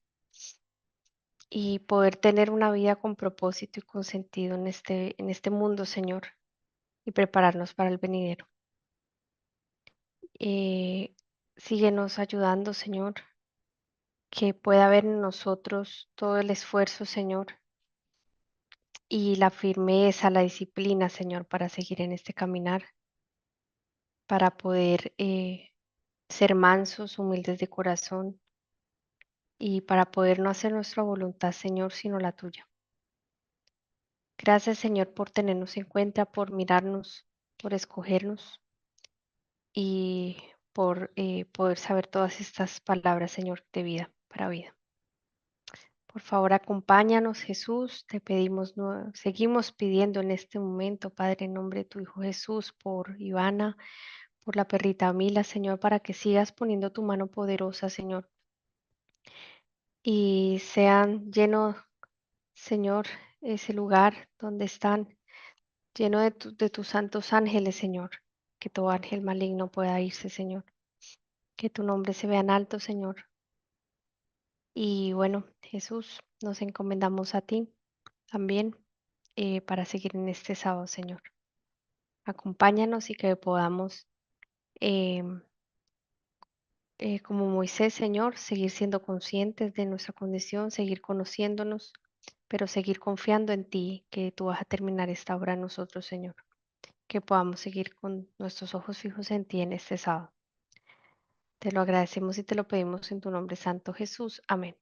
y poder tener una vida con propósito y con sentido en este mundo, Señor, y prepararnos para el venidero. Eh, Síguenos ayudando, Señor, que pueda haber en nosotros todo el esfuerzo, Señor, y la firmeza, la disciplina, Señor, para seguir en este caminar, para poder ser mansos, humildes de corazón y para poder no hacer nuestra voluntad, Señor, sino la tuya. Gracias, Señor, por tenernos en cuenta, por mirarnos, por escogernos y por poder saber todas estas palabras, Señor, de vida, para vida. Por favor, acompáñanos, Jesús. Te pedimos, seguimos pidiendo en este momento, Padre, en nombre de tu Hijo Jesús, por Ivana, por la perrita Mila, Señor, para que sigas poniendo tu mano poderosa, Señor, y sean lleno, Señor, ese lugar donde están, lleno de tus santos ángeles, Señor, que todo ángel maligno pueda irse, Señor, que tu nombre se vea en alto, Señor. Y bueno, Jesús, nos encomendamos a ti también para seguir en este sábado, Señor. Acompáñanos y que podamos, em, como Moisés, Señor, seguir siendo conscientes de nuestra condición, seguir conociéndonos, pero seguir confiando en ti, que tú vas a terminar esta obra en nosotros, Señor. Que podamos seguir con nuestros ojos fijos en ti en este sábado. Te lo agradecemos y te lo pedimos en tu nombre santo, Jesús. Amén.